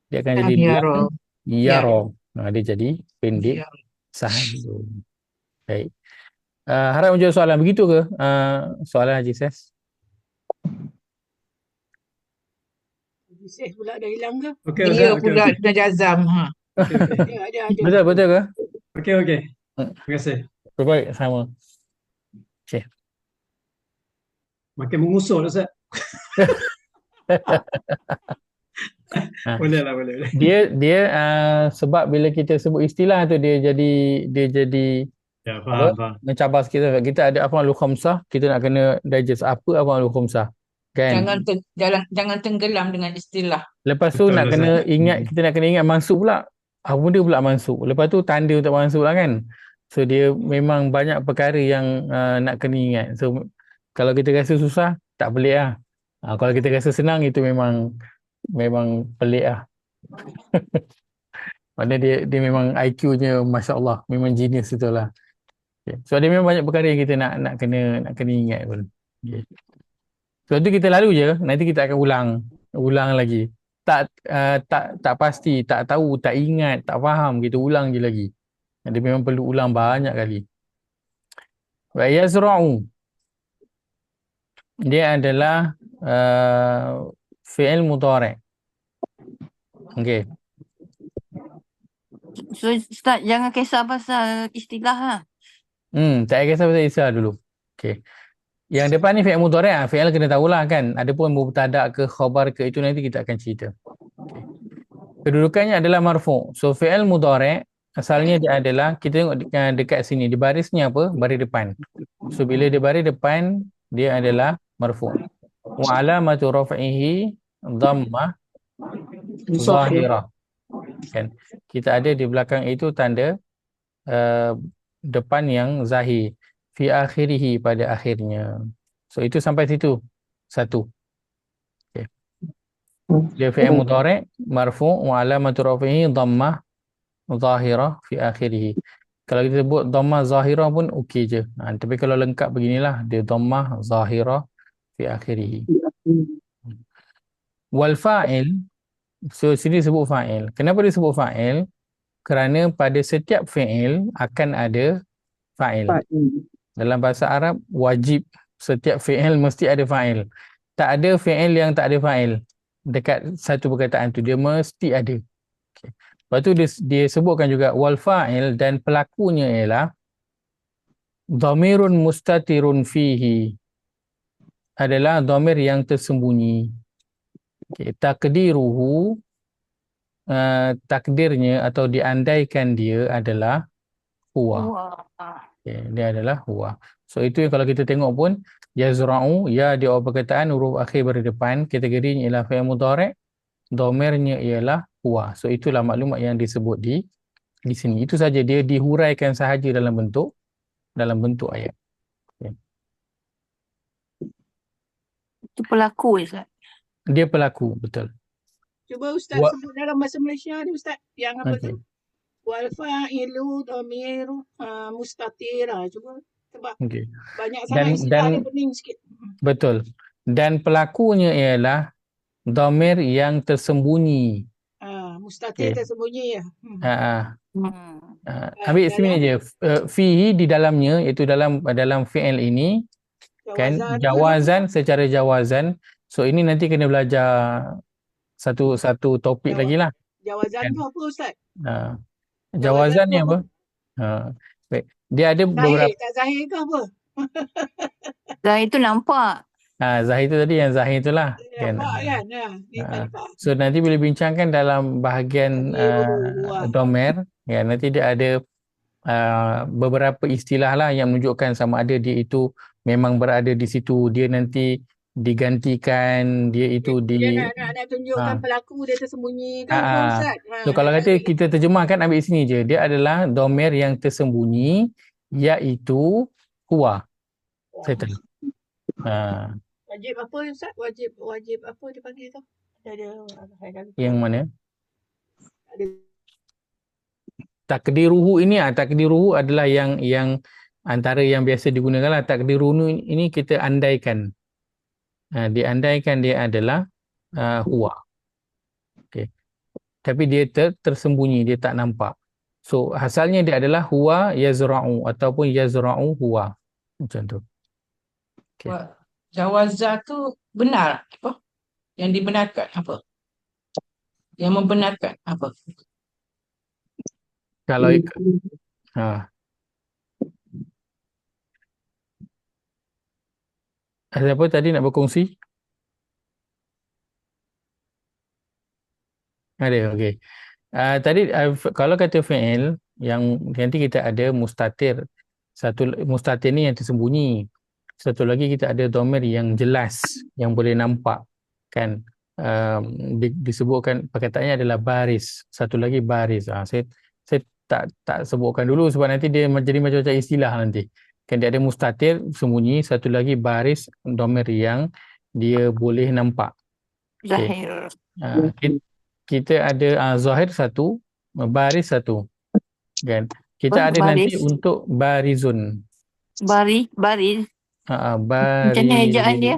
dia akan jadi lam yara. Dia jadi pendek sahaja. Baik. Harap menjawab soalan. Begitu ke soalan Haji Ses? Ses pula dah hilang ke? Okey, Dia Ustaz. pula dah jazam. Okey. Betul ke? Okey. Terima kasih. Baik, sama. Okay. Makin mengusul Ustaz. Boleh. Dia sebab bila kita sebut istilah tu dia jadi Ya, faham. mencabar sikit. Kita ada af'alul khamsah, kita nak kena digest apa af'alul khamsah. Kan? Jangan tenggelam dengan istilah. Lepas tu Betul, nak Ustaz. kena ingat, kita nak kena ingat mansub pula. Apa benda pula mansub? Lepas tu tanda untuk mansub lah kan. So dia memang banyak perkara yang nak kena ingat. So kalau kita rasa susah, tak pelik lah. Kalau kita rasa senang, itu memang pelik lah. Maknanya dia memang IQ-nya Masya Allah, memang genius betul lah. Okay. So dia memang banyak perkara yang kita nak kena ingat pun. Okay. So tu kita lalu je, nanti kita akan ulang lagi. Tak pasti, tak tahu, tak ingat, tak faham, kita ulang je lagi. Dia memang perlu ulang banyak kali. Wa yazra'u, dia adalah fi'il mudhari'. Okey. So Ustaz jangan kisah pasal istilah lah. Tak payah kisah pasal istilah dulu. Okey. Yang depan ni fi'il mudhari', fi'il kena tahulah kan. Adapun mubtada' ke khabar ke, itu nanti kita akan cerita. Okay. Kedudukannya adalah marfu'. So fi'il mudhari' asalnya dia adalah, kita tengok dekat sini, di barisnya apa? Baris depan. So bila dia baris depan, dia adalah marfu'. Wa alamatu raf'ihi dhammah zahirah. Kan? Kita ada di belakang itu tanda depan yang zahir. Fi akhirihi, pada akhirnya. So itu sampai situ. Satu. Okay. Dia fi'il mudhari' marfu' wa alamatu raf'ihi dhammah zahirah fi akhirih. Kalau kita sebut dhammah zahirah pun okey je. Tapi kalau lengkap beginilah, dia dhammah zahirah fi akhirih. Wal fa'il, so sini sebut fa'il. Kenapa dia sebut fa'il? Kerana pada setiap fi'il akan ada fa'il. Dalam bahasa Arab wajib setiap fi'il mesti ada fa'il. Tak ada fi'il yang tak ada fa'il. Dekat satu perkataan tu dia mesti ada. Okay. Lepas tu dia sebutkan juga wal fa'il, dan pelakunya ialah dhamirun mustatirun fihi, adalah dhamir yang tersembunyi. Okay. Takdiruhu, takdirnya atau diandaikan dia adalah huwa. Okay. Dia adalah huwa. So itu kalau kita tengok pun yazra'u, ya di awal perkataan, huruf akhir berdepan, kategorinya ialah fi'il mudhari', dhamirnya ialah huwa. So itulah maklumat yang disebut di sini. Itu saja, dia dihuraikan sahaja dalam bentuk ayat. Okay. Itu pelaku Ustaz. Dia pelaku, betul. Cuba Ustaz sebut dalam bahasa Malaysia ni Ustaz. Yang apa tu? Wal fa'ilu dhamiru mustatira. Cuba sebab banyak sangat istilah dia pening sikit. Betul. Dan pelakunya ialah dhamir yang tersembunyi. Mustatir tersembunyi ya. Ambil sini je. Fihi, di dalamnya, iaitu dalam fi'il ini, kan, jawazan, secara jawazan. So ini nanti kena belajar satu topik lagi lah. Jawazan tu apa Ustaz? Jawazan ni apa? Baik. Dia ada beberapa. Tak zahir ke apa? Zahir tu nampak. Zahir tu tadi, yang zahir tu lah. Nampak kan? So nanti bila bincangkan dalam bahagian domer, ya, nanti dia ada beberapa istilah lah yang menunjukkan sama ada dia itu memang berada di situ, dia nanti digantikan, dia itu Dia nak tunjukkan pelakon dia tersembunyi tu ke Ustaz? So kalau kata kita terjemahkan, ambil sini je, dia adalah domer yang tersembunyi, iaitu huwa. Settle. Wajib apa Ustaz? Wajib apa dia panggil tu? Yang mana? Ada. Takdiruhu ini, takdiruhu adalah yang antara yang biasa digunakan lah. Takdiruhu ini kita andaikan. Diandaikan dia adalah huwa. Okay. Tapi dia tersembunyi, dia tak nampak. So asalnya dia adalah huwa yazra'u ataupun yazra'u huwa. Macam tu. Okay. Jawazah tu benar apa? Yang dibenarkan apa? Yang membenarkan apa? Kalau siapa tadi nak berkongsi? Ada, okey. Tadi kalau kata fi'il yang nanti kita ada mustatir. Satu mustatir ni yang tersembunyi. Satu lagi kita ada dhamir yang jelas, yang boleh nampak, kan? Disebutkan perkataannya adalah baris. Satu lagi baris. Saya tak sebutkan dulu sebab nanti dia jadi macam-macam istilah nanti. Kan dia ada mustatir sembunyi, satu lagi baris, dhamir yang dia boleh nampak. Zahir. Kita ada zahir satu, baris satu. Kan? Kita ada baris. nanti untuk barizun. Baris. Macam mana ejaan dia?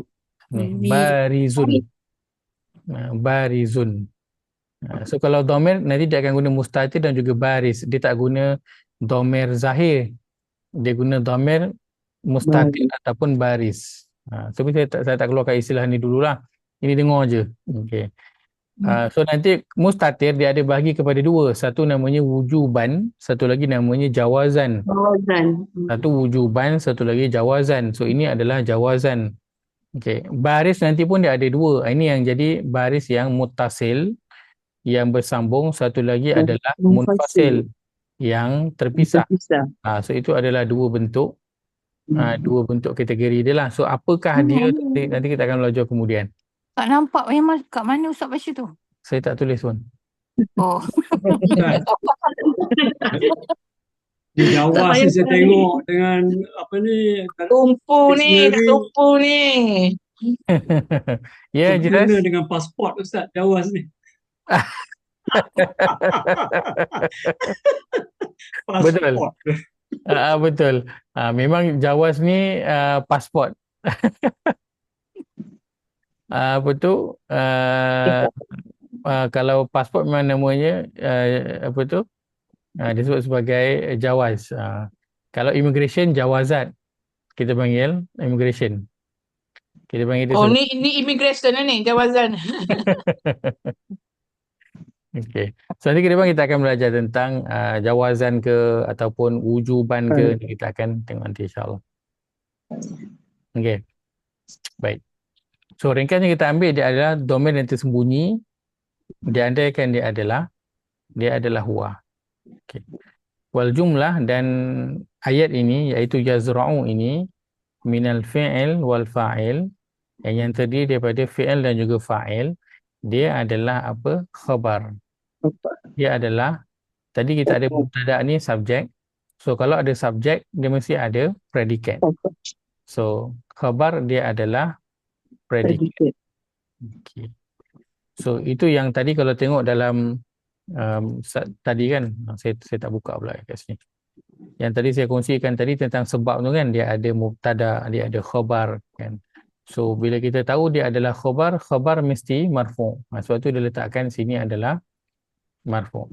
Barizun. Barizun. So kalau dhamir nanti dia akan guna mustatir dan juga baris. Dia tak guna dhamir zahir. Dia guna dhamir mustatir ataupun baris. So saya tak keluarkan istilah ni dululah. Ini dengar je. Okey. So nanti mustatir dia ada bahagi kepada dua. Satu namanya wujuban, satu lagi namanya jawazan. Satu wujuban, satu lagi jawazan. So ini adalah jawazan. Okey. Baris nanti pun dia ada dua. Ini yang jadi baris yang muttasil, yang bersambung. Satu lagi adalah munfasil, yang terpisah. So itu adalah dua bentuk. Dua bentuk kategori dia lah. So apakah dia, nanti kita akan belajar kemudian. Tak nampak memang kat mana Ustaz baca tu? Saya tak tulis pun. Oh. Di Jawa saya tengok dengan apa ni, tumpu ni. Ya, jelas. Dengan pasport Ustaz Jawas ni. Betul. Betul. Memang Jawas ni pasport. Apa tu? Kalau pasport memang namanya apa tu? Disebut sebagai jawaz. Kalau immigration, jawazat. Kita panggil immigration. Kita panggil dia ni immigration ni, jawazan. Okey. So nanti ke depan kita akan belajar tentang jawazan ke ataupun wujuban ke. Kita akan tengok nanti insya-Allah. Okey. Baik. So ringkasnya kita ambil dia adalah dhamir yang tersembunyi. Diandaikan dia adalah huwa. Okay. Wal jumlah, dan ayat ini iaitu yazra'u ini minal fi'il wal fa'il, yang terdiri daripada fi'il dan juga fa'il. Dia adalah apa? Khabar. Dia adalah, tadi kita ada mubtada ni subjek. So kalau ada subjek dia mesti ada predikat. So khabar dia adalah predikat. Okay. So itu yang tadi kalau tengok dalam tadi kan, saya tak buka pula kat sini. Yang tadi saya kongsikan tadi tentang sebab tu kan, dia ada mubtada, dia ada khabar kan. So bila kita tahu dia adalah khabar mesti marfu'. Sebab tu dia letakkan sini adalah marfu'.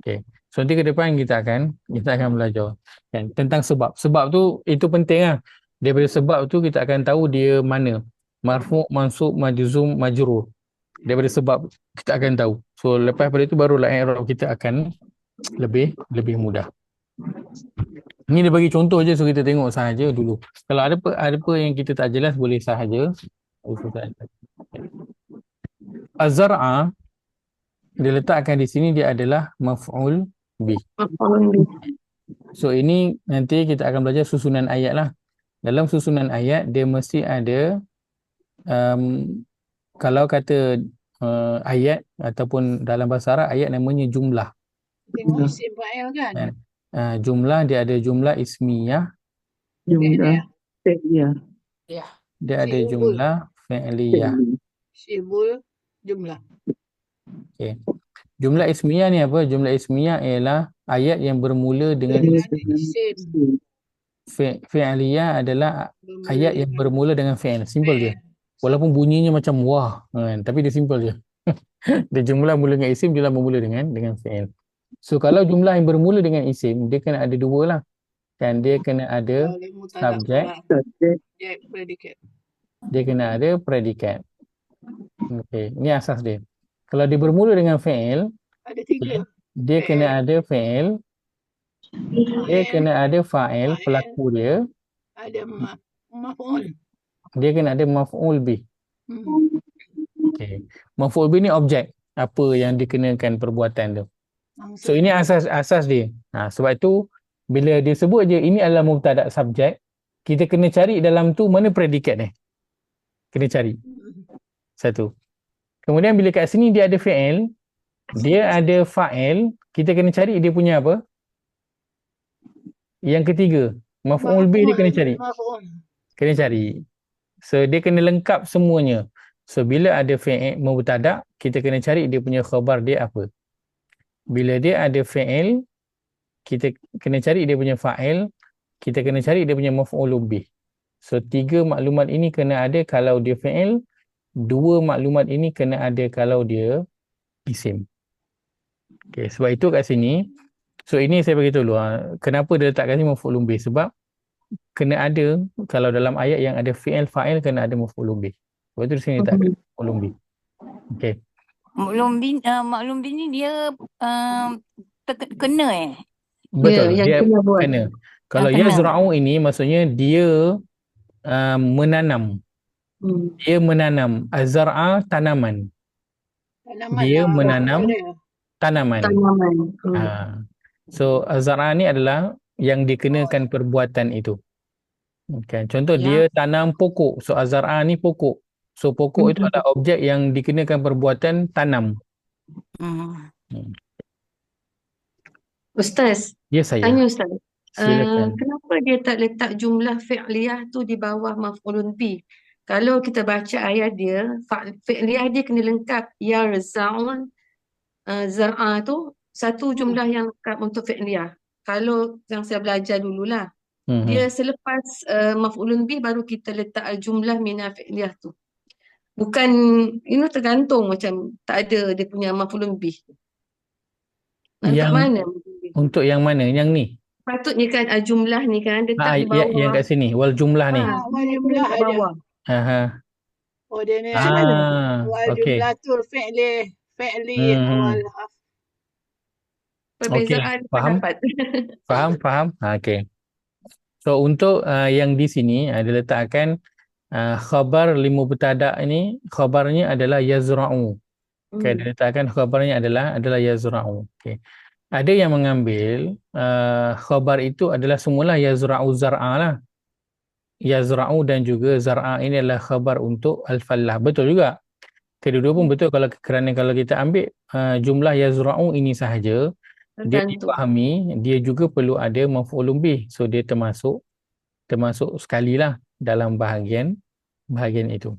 Okay. So nanti ke depan kita akan belajar kan tentang sebab. Sebab tu itu penting lah. Daripada sebab tu kita akan tahu dia mana. Marfu', mansub, majzum, majrur. Daripada sebab kita akan tahu. So lepas pada itu barulah i'rab kita akan lebih mudah. Ini dia bagi contoh je, so kita tengok sahaja dulu. Kalau ada apa yang kita tak jelas boleh sahaja. Az-zar'a dia letakkan di sini dia adalah maf'ul bih. Maf'ulun bih. So ini nanti kita akan belajar susunan ayat lah. Dalam susunan ayat dia mesti ada kalau kata ayat ataupun dalam bahasa Arab ayat namanya jumlah. Tengok isim fa'il kan? Jumlah dia ada jumlah ismiyah, Jumlah fi'liyah. Ya. dia ada Fi'lul. jumlah fi'liyah. Syibul jumlah. Okey. Jumlah ismiyah ni apa? Jumlah ismiyah ialah ayat yang bermula dengan Isim. fi'liyah adalah Bermula ayat yang dengan bermula dengan fi'il. Simple je. fi'il. Walaupun bunyinya macam wah, kan? Tapi dia simple je. Dia jumlah mula dengan isim, dia bermula dengan fi'il. So kalau jumlah yang bermula dengan isim, dia kena ada dua lah. Kan dia kena ada Oleh mubtada' subjek, khabar. Subjek. Subjek predikat. dia kena ada predikat. Okey, ini asas dia. Kalau dia bermula dengan fi'il, Ada tiga. dia kena ada fi'il, dia Fa'il, kena ada fa'il, fa'il, pelaku dia, ada maf'ul. dia kena ada maf'ul bih. Okey. Maf'ul bih ni objek, apa yang dikenakan perbuatan tu. So ini asas dia. Sebab itu bila dia sebut je ini adalah mubtada' subjek, kita kena cari dalam tu mana predikat ni. Kena cari. Satu. Kemudian bila kat sini dia ada fi'il, dia ada fa'il, kita kena cari dia punya apa? Yang ketiga, maf'ul bih dia kena cari. Maf'ul. Kena cari. So dia kena lengkap semuanya. So bila ada fi'il mubtada', kita kena cari dia punya khabar dia apa. Bila dia ada fi'il, kita kena cari dia punya fa'il, kita kena cari dia punya maf'ul bih. So tiga maklumat ini kena ada kalau dia fi'il, dua maklumat ini kena ada kalau dia isim. Okay, sebab itu kat sini, so ini saya beritahu dulu, kenapa dia letak kat sini maf'ul bih, sebab kena ada, kalau dalam ayat yang ada fi'il, fa'il kena ada maf'ul bih. Sebab itu di sini letak maf'ul bih. Okay. Maklum bin ni dia kena Betul, yang dia kena buat. kena. Kalau kena. yazra'u ini maksudnya dia menanam. Dia menanam. Az-zar'a tanaman. Tanaman Dia lah, menanam maf'ul dia. tanaman. Tanaman. So az-zar'a ni adalah yang dikenakan perbuatan itu. Okay. Contoh dia tanam pokok. So az-zar'a ni pokok. So pokok itu adalah objek yang dikenakan perbuatan tanam. Ustaz, Ya saya. tanya Ustaz. Silakan. Kenapa dia tak letak jumlah fi'liyah tu di bawah maf'ulun bih? Kalau kita baca ayat dia, fi'liyah dia kena lengkap. Yarza'un zar'a tu satu jumlah yang lengkap untuk fi'liyah. Kalau yang saya belajar dululah. Dia selepas maf'ulun bih baru kita letak jumlah mina fi'liyah tu. Bukan, tergantung macam tak ada dia punya maf'ulun bih. Nak letak mana? Untuk yang mana? Yang ni? Patutnya kan jumlah ni kan letak di bawah. Yang kat sini. Wal jumlah ni. Wal jumlah kat aja. bawah. Oh dia ni. Wal okey. jumlatul fi'li wal Perbezaan faham? pendapat. Faham? Okey. So untuk yang di sini dia letakkan khabar li mubtada' ini, khabarnya adalah yazra'u. Okay, dia letakkan khabarnya adalah yazra'u. Okay. Ada yang mengambil khabar itu adalah semula yazra'u zar'a lah. Yazra'u dan juga zar'a ini adalah khabar untuk al-fallah. Betul juga. Kedua-dua pun betul kerana kalau kita ambil jumlah yazra'u ini sahaja, dia dipahami, dia juga perlu ada maf'ulun bih. So dia termasuk sekali lah dalam bahagian itu.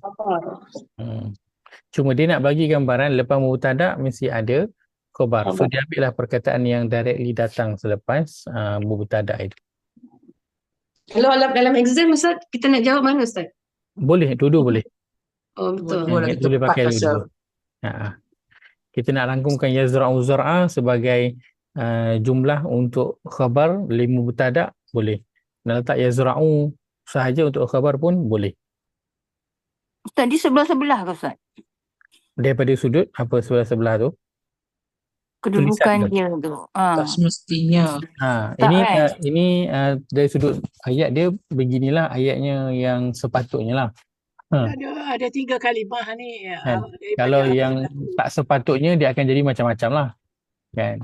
Cuma dia nak bagi gambaran lepas mubtada' mesti ada khabar. So dia ambil lah perkataan yang directly datang selepas mubtada' itu. Kalau dalam exam Ustaz, kita nak jawab mana Ustaz? Boleh, dua-dua boleh. Oh betul. Boleh pakai dua-dua. Kita nak rangkumkan yazra'u zar'a sebagai jumlah untuk khabar li mubtada' boleh. Nak letak yazra'u sahaja untuk khabar pun boleh. Ustaz, di sebelah-sebelah ke Ustaz? Daripada sudut apa sebelah-sebelah tu? Kedudukan dia tu. Tak semestinya. Ini dari sudut ayat dia beginilah ayatnya yang sepatutnya lah. Ada 3 kalimah ni. Kalau yang tak sepatutnya dia akan jadi macam-macam lah. Kan?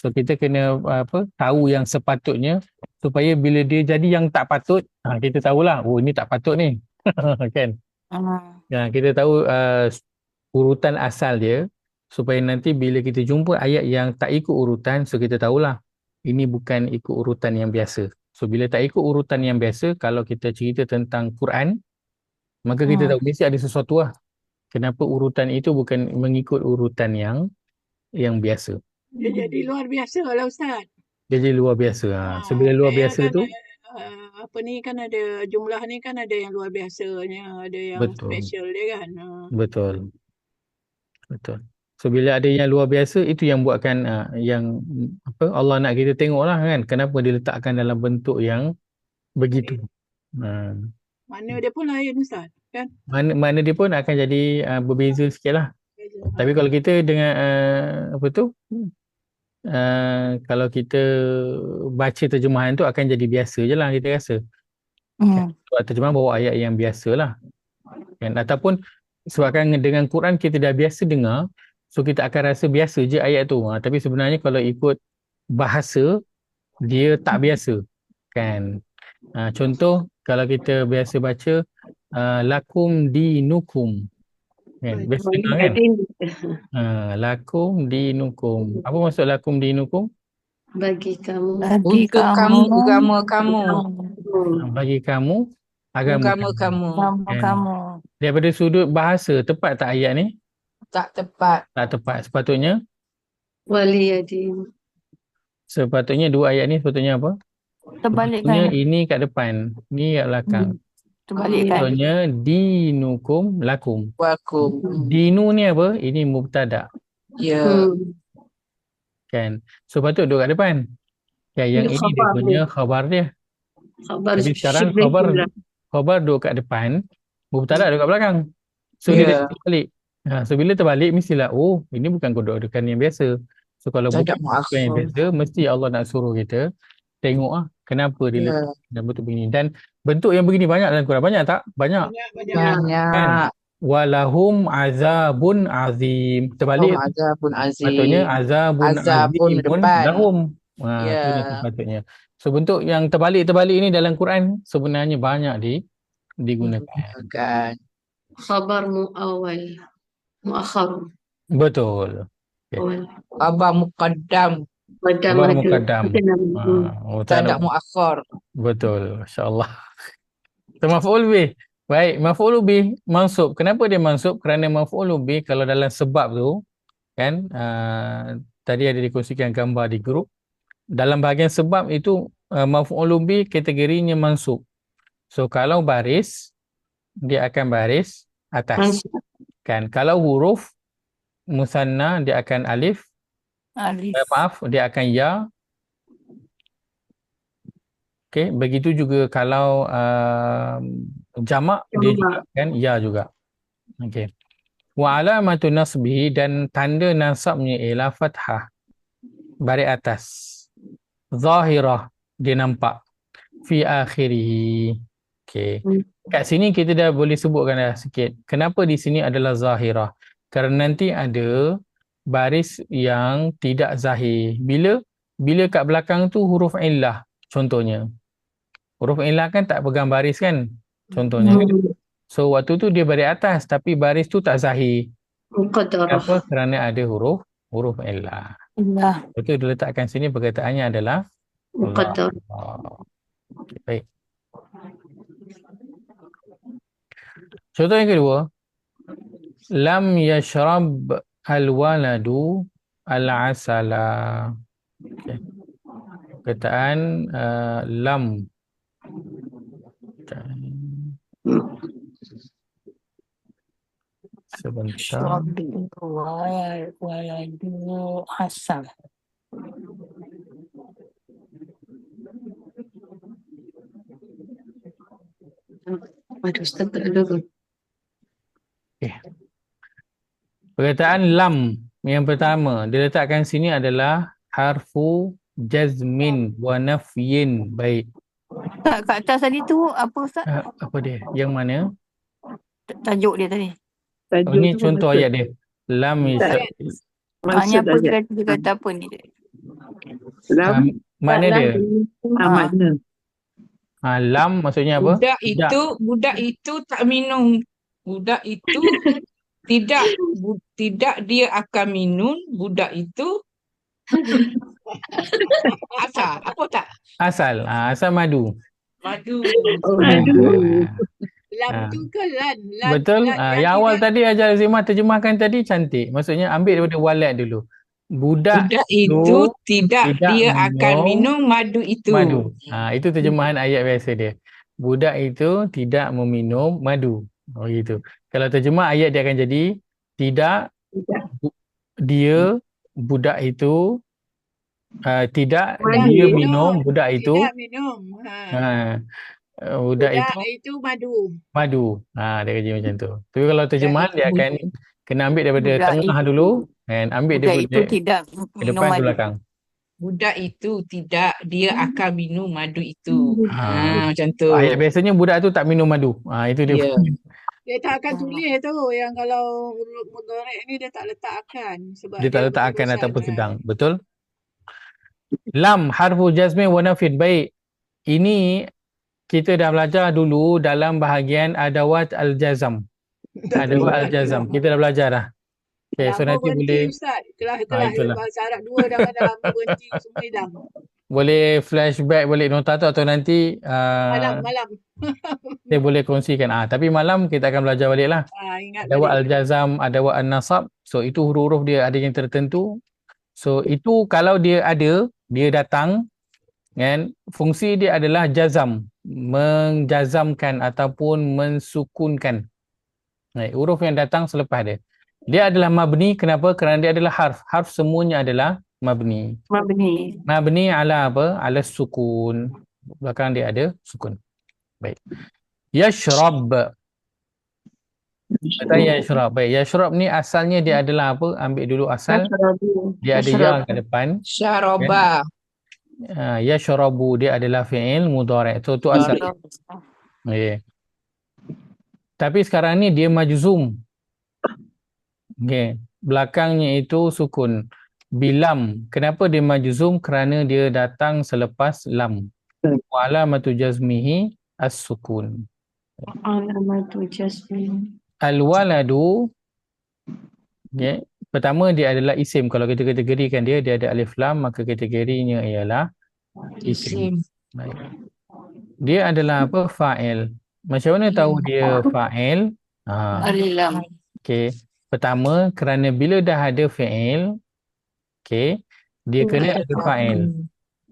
So kita kena tahu yang sepatutnya supaya bila dia jadi yang tak patut, kita tahulah, oh ini tak patut ni. Kan? Ya, kita tahu urutan asal dia supaya nanti bila kita jumpa ayat yang tak ikut urutan, so kita tahulah ini bukan ikut urutan yang biasa. So bila tak ikut urutan yang biasa, kalau kita cerita tentang Quran, maka kita tahu mesti ada sesuatu lah. Kenapa urutan itu bukan mengikut urutan yang biasa. Dia jadi luar biasa lah Ustaz. Dia jadi luar biasa. So bila luar biasa tu, apa ni kan ada jumlah ni kan ada yang luar biasanya, ada yang special dia kan. Betul. So bila ada yang luar biasa, itu yang buatkan yang Allah nak kita tengok lah kan, kenapa dia letakkan dalam bentuk yang begitu. Mana dia pun lain Ustaz kan. Mana dia pun akan jadi berbeza sikit lah. Tapi kalau kita dengan kalau kita baca terjemahan tu akan jadi biasa je lah kita rasa. Kan? Sebab terjemahan bawa ayat yang biasa lah. Kan? Ataupun sebabkan dengan Quran kita dah biasa dengar, so kita akan rasa biasa je ayat tu. Tapi sebenarnya kalau ikut bahasa, dia tak biasa. Kan? Contoh, kalau kita biasa baca lakum dinukum. Kan? Biasa dengar kan? Lakum dinukum. Apa maksud lakum dinukum? Bagi kamu. Untuk kamu agama kamu. Bagi kamu agama kamu. Daripada sudut bahasa, tepat tak ayat ni? Tak tepat. Tak tepat. Sepatutnya? Waliyadin. Sepatutnya dua ayat ni sepatutnya apa? Terbalikkan. Ini kat depan, ni kat belakang. Terbalikkan. Sepatutnya dinukum lakum. Wakum. Dinu ni apa? Ini mubtada. Ya. Kan? So patut duduk kat depan. Kan? Yang ini dia punya khabar dia. Tapi sekarang khabar duduk kat depan, mubtada duduk kat belakang. So dia terbalik. So bila terbalik mestilah ini bukan kedudukan yang biasa. So kalau bukan kedudukan yang biasa, mesti Allah nak suruh kita tengok kenapa dia letak dalam bentuk begini. Dan bentuk yang begini banyak dalam Quran. Banyak tak? Banyak. Kan? Walahum azabun azim. Terbalik. Azabun azim. Patutnya azabun azim lahum. Itu yang sepatutnya. So bentuk yang terbalik-terbalik ini dalam Quran sebenarnya banyak digunakan. Khabar mu'awal. Mu'akhar. Betul. Khabar muqaddam. Khabar muqaddam. Tak muakhir. Betul. Masya-Allah. So maf'ul bih. Baik, maf'ul bih mansub. Kenapa dia mansub? Kerana maf'ul bih kalau dalam sebab tu kan tadi ada dikongsikan gambar di grup. Dalam bahagian sebab itu maf'ul bih kategorinya mansub. So kalau baris dia akan baris atas. Kan kalau huruf musanna dia akan alif. Dia akan ya. Okey, begitu juga kalau jamak dia juga akan ya juga. Okey. Wa alamatu nasbihi, dan tanda nasabnya ialah fathah. Baris atas. Zahirah, dia nampak. Fi akhirih. Okey. Kat sini kita dah boleh sebutkan dah sikit. Kenapa di sini adalah zahirah? Kerana nanti ada baris yang tidak zahir. Bila kat belakang tu huruf illah contohnya. Huruf illah kan tak pegang baris kan contohnya. So waktu tu dia baris atas tapi baris tu tak zahir. Kenapa? Kerana ada huruf illah. Betul diletakkan sini perkataannya adalah muqaddar. Okay, baik. Contoh yang kedua, lam yashrab al-waladu al-asala. Okay. Perkataan lam. Sebentar. Waladu asal. Aduh, Ustaz tak ada tu. Okay. Perkataan lam yang pertama diletakkan sini adalah harfu jazmin wa nafyin. Baik. Tak, kat atas tadi tu apa Ustaz? Apa dia? Yang mana? Tajuk dia tadi. Ini contoh ayat dia. Lam Hanya apa dia kata apa ni? Lam, Makna dia. makna. Lam maksudnya apa? Budak itu tak minum. Budak itu tidak dia akan minum. Budak itu asal. Apa tak? Asal. Asal madu. Madu. Aduh. Lam Ah. tu ke lan? Betul. Lan Yang awal tidak. tadi Ajar Zimah terjemahkan tadi cantik. Maksudnya ambil daripada walad dulu. Budak Budak itu tidak dia akan minum madu itu. madu. Itu terjemahan ayat biasa dia. Budak itu tidak meminum madu. Oh gitu. Kalau terjemah ayat dia akan jadi tidak dia budak itu tidak dia minum budak itu. Tidak minum. Budak itu madu. Madu. Dia kerja macam tu. Tapi kalau terjemahan dia akan kena ambil daripada Budak tengah itu- dulu dan ambil Budak daripada itu tidak ke minum depan ke madu. belakang. Budak itu tidak dia akan minum madu itu. Macam tu. Ayat biasanya budak tu tak minum madu. Itu dia. Ya. Dia tak akan tulis tu. Yang kalau huruf mudhari' ni dia tak letak akan. Sebab Dia tak letak akan berurusan ataupun dengan- sedang. Betul? Lam harfu jazmi wa nafid. Baik. Ini kita dah belajar dulu dalam bahagian adawat al-jazam. Adawat al-jazam. Kita dah belajar dah. Okay, so Lama nanti berhenti boleh Ustaz. Kelas itulah. bahasa Arab 2 dah lama berhenti semua hilang. Boleh flashback balik nota tu atau nanti Malam. saya boleh kongsikan. Tapi malam kita akan belajar balik lah. Ingat Adawat balik. al-jazam, adawat al-nasab. So itu huruf-huruf dia ada yang tertentu. So itu kalau dia ada, dia datang, kan, fungsi dia adalah jazam, menjazamkan ataupun mensukunkan. Huruf yang datang selepas dia. Dia adalah mabni, kenapa? Kerana dia adalah harf. Harf semuanya adalah mabni. Mabni ala apa? Ala sukun. Belakang dia ada sukun. Baik. Yashrab. Kata yashrab. Baik, yashrab ni asalnya dia adalah apa? Ambil dulu asal. Dia ada ya ke depan. Syaraba. Yashrabu dia adalah fi'il mudhari'. So tu asal. Okay. Tapi sekarang ni dia majzum. Okay. Belakangnya itu sukun. Bilam. Kenapa dia majzum? Kerana dia datang selepas lam. Wa alamatu jazmihi as-sukun. Al-waladu. Okay. Pertama dia adalah isim. Kalau kita kategorikan dia ada alif lam, maka kategorinya ialah isim. Baik. Dia adalah apa? Fa'il. Macam mana tahu dia fa'il? Alam. Okey. Pertama, kerana bila dah ada fi'il, okey, dia kena ada fa'il.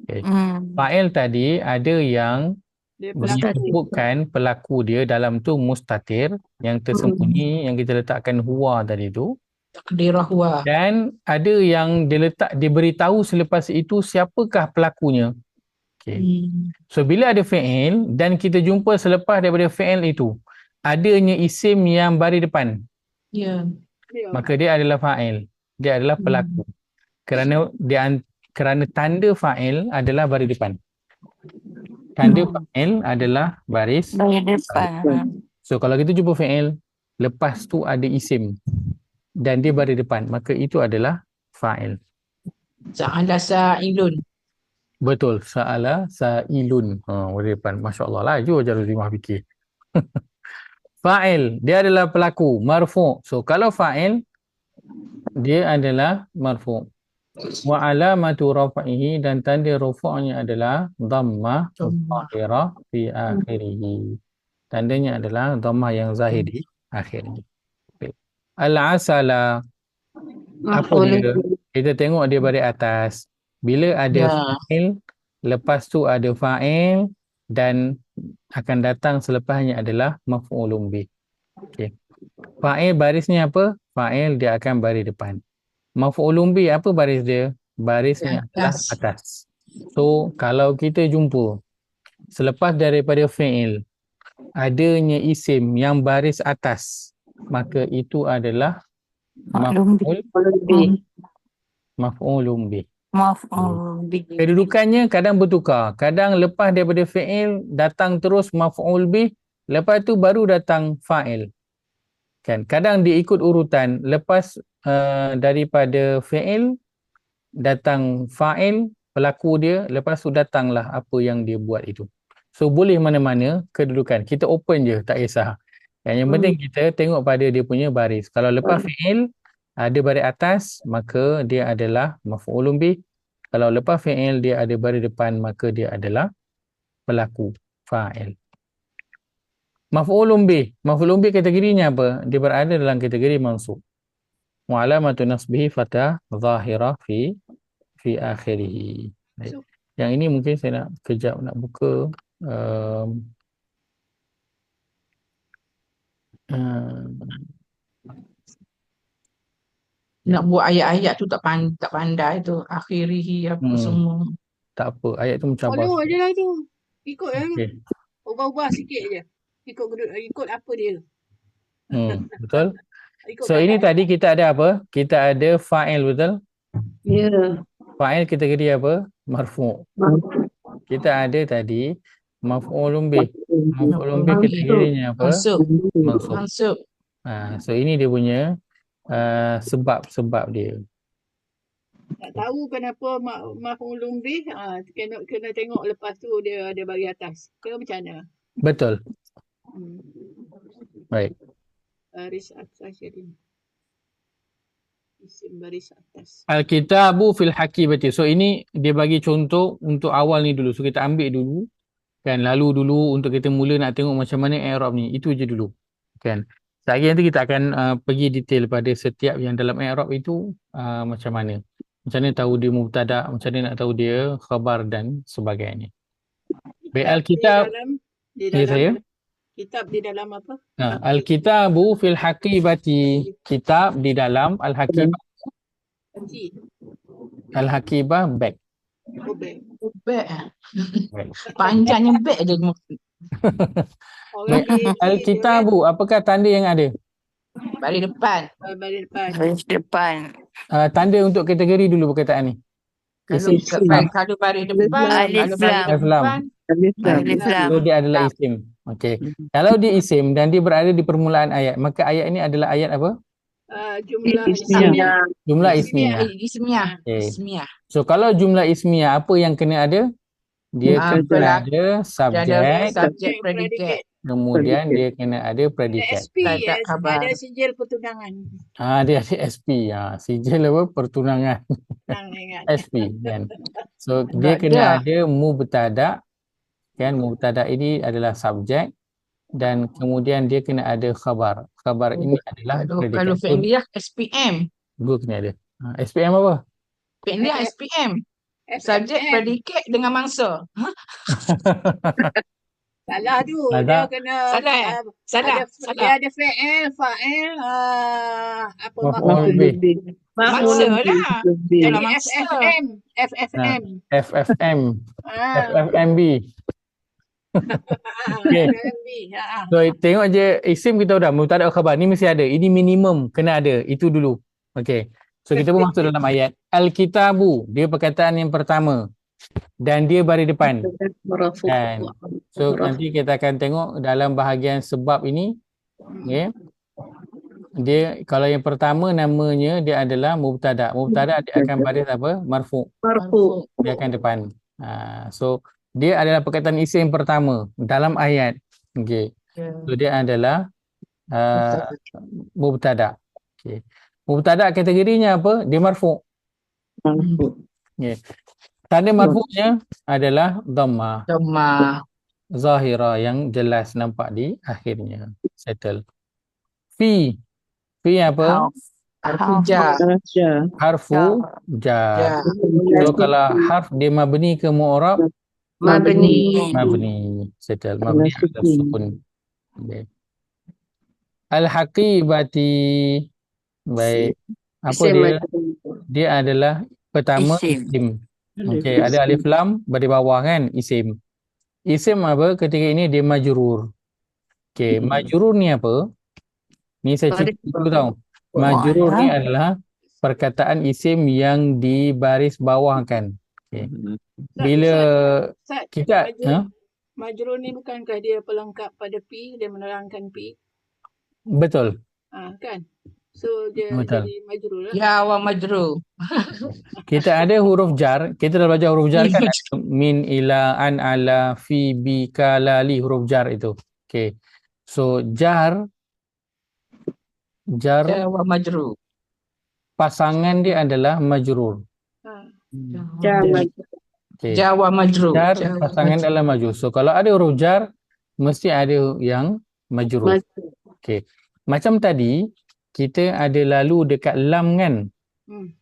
Okay. Fa'il tadi ada yang disebutkan pelaku dia dalam tu mustatir, yang tersembunyi, yang kita letakkan huwa tadi tu. Takdirah huwa. Dan ada yang diberitahu selepas itu siapakah pelakunya. Okay. So bila ada fi'il dan kita jumpa selepas daripada fi'il itu adanya isim yang baris depan, maka dia adalah fa'il. Dia adalah pelaku. Kerana tanda fa'il adalah baris depan. Tanda fa'il adalah baris depan. So kalau kita jumpa fi'il, lepas tu ada isim dan dia baris depan, maka itu adalah fa'il. Sa'ala sa'ilun. Betul, sa'ala sa'ilun. Baris depan. Masya Allah, laju Ajar Zimah fikir. Fa'il, dia adalah pelaku, marfu'. So kalau fa'il, dia adalah marfu'. Wa alamatu rafa'ihi, dan tanda rafa'nya adalah dhammah zahirah fi akhirih. Tandanya adalah dhammah yang zahir di akhirnya. Al-asala, apa dia? Kita tengok dia baris atas. Bila ada fa'il, lepas tu ada fa'il dan akan datang selepasnya adalah maf'ulun bih. Okay. Fa'il barisnya apa? Fa'il dia akan baris depan. Maf'ulun bih apa baris dia? Barisnya adalah atas. So kalau kita jumpa selepas daripada fi'il adanya isim yang baris atas, maka itu adalah maf'ulun bih. Kedudukannya kadang bertukar. Kadang lepas daripada fi'il datang terus maf'ul bih, lepas tu baru datang fa'il. Kan? Kadang dia ikut urutan. Lepas daripada fi'il datang fa'il, pelaku dia, lepas tu datanglah apa yang dia buat itu. So boleh mana-mana kedudukan. Kita open je, tak kisah. Yang penting kita tengok pada dia punya baris. Kalau lepas fi'il ada baris atas, maka dia adalah maf'ulun bih. Kalau lepas fi'il dia ada baris depan, maka dia adalah pelaku, fa'il. Maf'ulun bih. Maf'ulun bih kategorinya apa? Dia berada dalam kategori mansub. Wa alamatu nasbihi fatah zahirah fi akhirih. Baik. Yang ini mungkin saya nak kejap nak buka Nak buat ayat-ayat tu tak pandai tu. Akhirihi apa semua. tak apa, ayat tu macam Follow je lah tu. Ikut je. Okay. Ubah-ubah sikit je. Ikut apa dia. Betul. Ikut So ini tadi kita ada apa? Kita ada fa'il, betul? Ya. Fa'il kategori apa? Marfu'. Kita ada tadi maf'ulun bih. Maf'ulun bih kategorinya apa? Mansub. So ini dia punya sebab-sebab dia. Tak tahu kenapa maf'ulun bih, kena tengok lepas tu dia ada bagi atas. Ke macam mana? Betul. Baik. Baris atas jadi. Isim baris atas. Al-kitabu fil hakibati. So ini dia bagi contoh untuk awal ni dulu. So kita ambil dulu kan, lalu dulu untuk kita mula nak tengok macam mana i'rab ni. Itu je dulu. Kan. Sekali nanti kita akan pergi detail pada setiap yang dalam i'rab itu macam mana. Macam mana tahu dia mubtada, macam mana nak tahu dia khabar dan sebagainya. Baik, al-kitab Di dalam saya. Kitab di dalam apa? Al-kitabu fil hakibati. Kitab di dalam al-hakibah. Al-hakibah bag. Beg. Panjangnya beg je. Al-kitabu, apakah tanda yang ada? Baris depan. Baris depan. Tanda untuk kategori dulu perkataan ni. Kalau baris depan, Alif lam. Alif lam. So dia adalah isim. Okey. Kalau dia isim dan dia berada di permulaan ayat, maka ayat ini adalah ayat apa? Jumlah Ismiyah. Jumlah ismiyah. Ismiyah. So kalau jumlah ismiyah, apa yang kena ada? Dia kena ada subjek, predikat. kemudian dia kena ada predikat. SP, ada sijil pertunangan. Dia ada SP. Sijil apa? Pertunangan. SP kan. So dia kena ada mubtada. Kan, mubtada ini adalah subjek dan kemudian dia kena ada khabar. Khabar ini adalah predikat. Kalau fi'liyah SPM. Dua kena ada. SPM apa? Fi'liyah SPM. Subjek, predikat dengan mangsa. Salah tu. Salah. Dia kena Salah. Dia ada fi'il, fa'il, apa maf'ul bih. Mangsa lah. Kalau mangsa. FFM. FFMB. Okay. So tengok je isim kita dah mubtada khabar ni mesti ada. Ini minimum kena ada. Itu dulu. Okey. So kita pun masuk dalam ayat. Al-kitabu, dia perkataan yang pertama dan dia baris depan. Kan. So nanti kita akan tengok dalam bahagian sebab ini. Okey. Dia kalau yang pertama namanya dia adalah mubtada. Mubtada dia akan baris apa? Marfu. Dia akan depan. So dia adalah perkataan isim pertama dalam ayat. Okey. So dia adalah mubtada. Okey. Mubtada kategorinya apa? Dia marfu. Okey. Tanda marfu'nya adalah dhammah. Zahira yang jelas nampak di akhirnya. Settle. Fi apa? Harfu jar. So kalau harf dia mabni ke mu'rab? Mabni. Settle. Mabni ala sukun. Okay. Al-haqibati. Baik. Apa dia? Dia adalah pertama isim. Okey, ada alif lam di bawah kan, isim. Isim apa? Ketika ini dia majrur. Okey, majrur ni apa? Ni saya cerita dulu tau. Majrur ni adalah perkataan isim yang di baris bawah kan. Okay. Bila kita majrur ni bukankah dia pelengkap pada P, dia menerangkan P? Betul. Kan? So dia Betul. jadi majrur lah. Ya wa majrur. Kita ada huruf jar. Kita dah belajar huruf jar kan? Min, ila, an, ala, fi, bi, ka, la, li. Huruf jar itu. Okay. So, jar Ya wa majrur. pasangan dia adalah majrur. Ha. Jamak. Okay. Ja wa majrur. Jar Ja wa pasangan majrur. adalah majrur. So, kalau ada huruf jar, mesti ada yang majrur. Okay. Macam tadi, kita ada lalu dekat lam kan?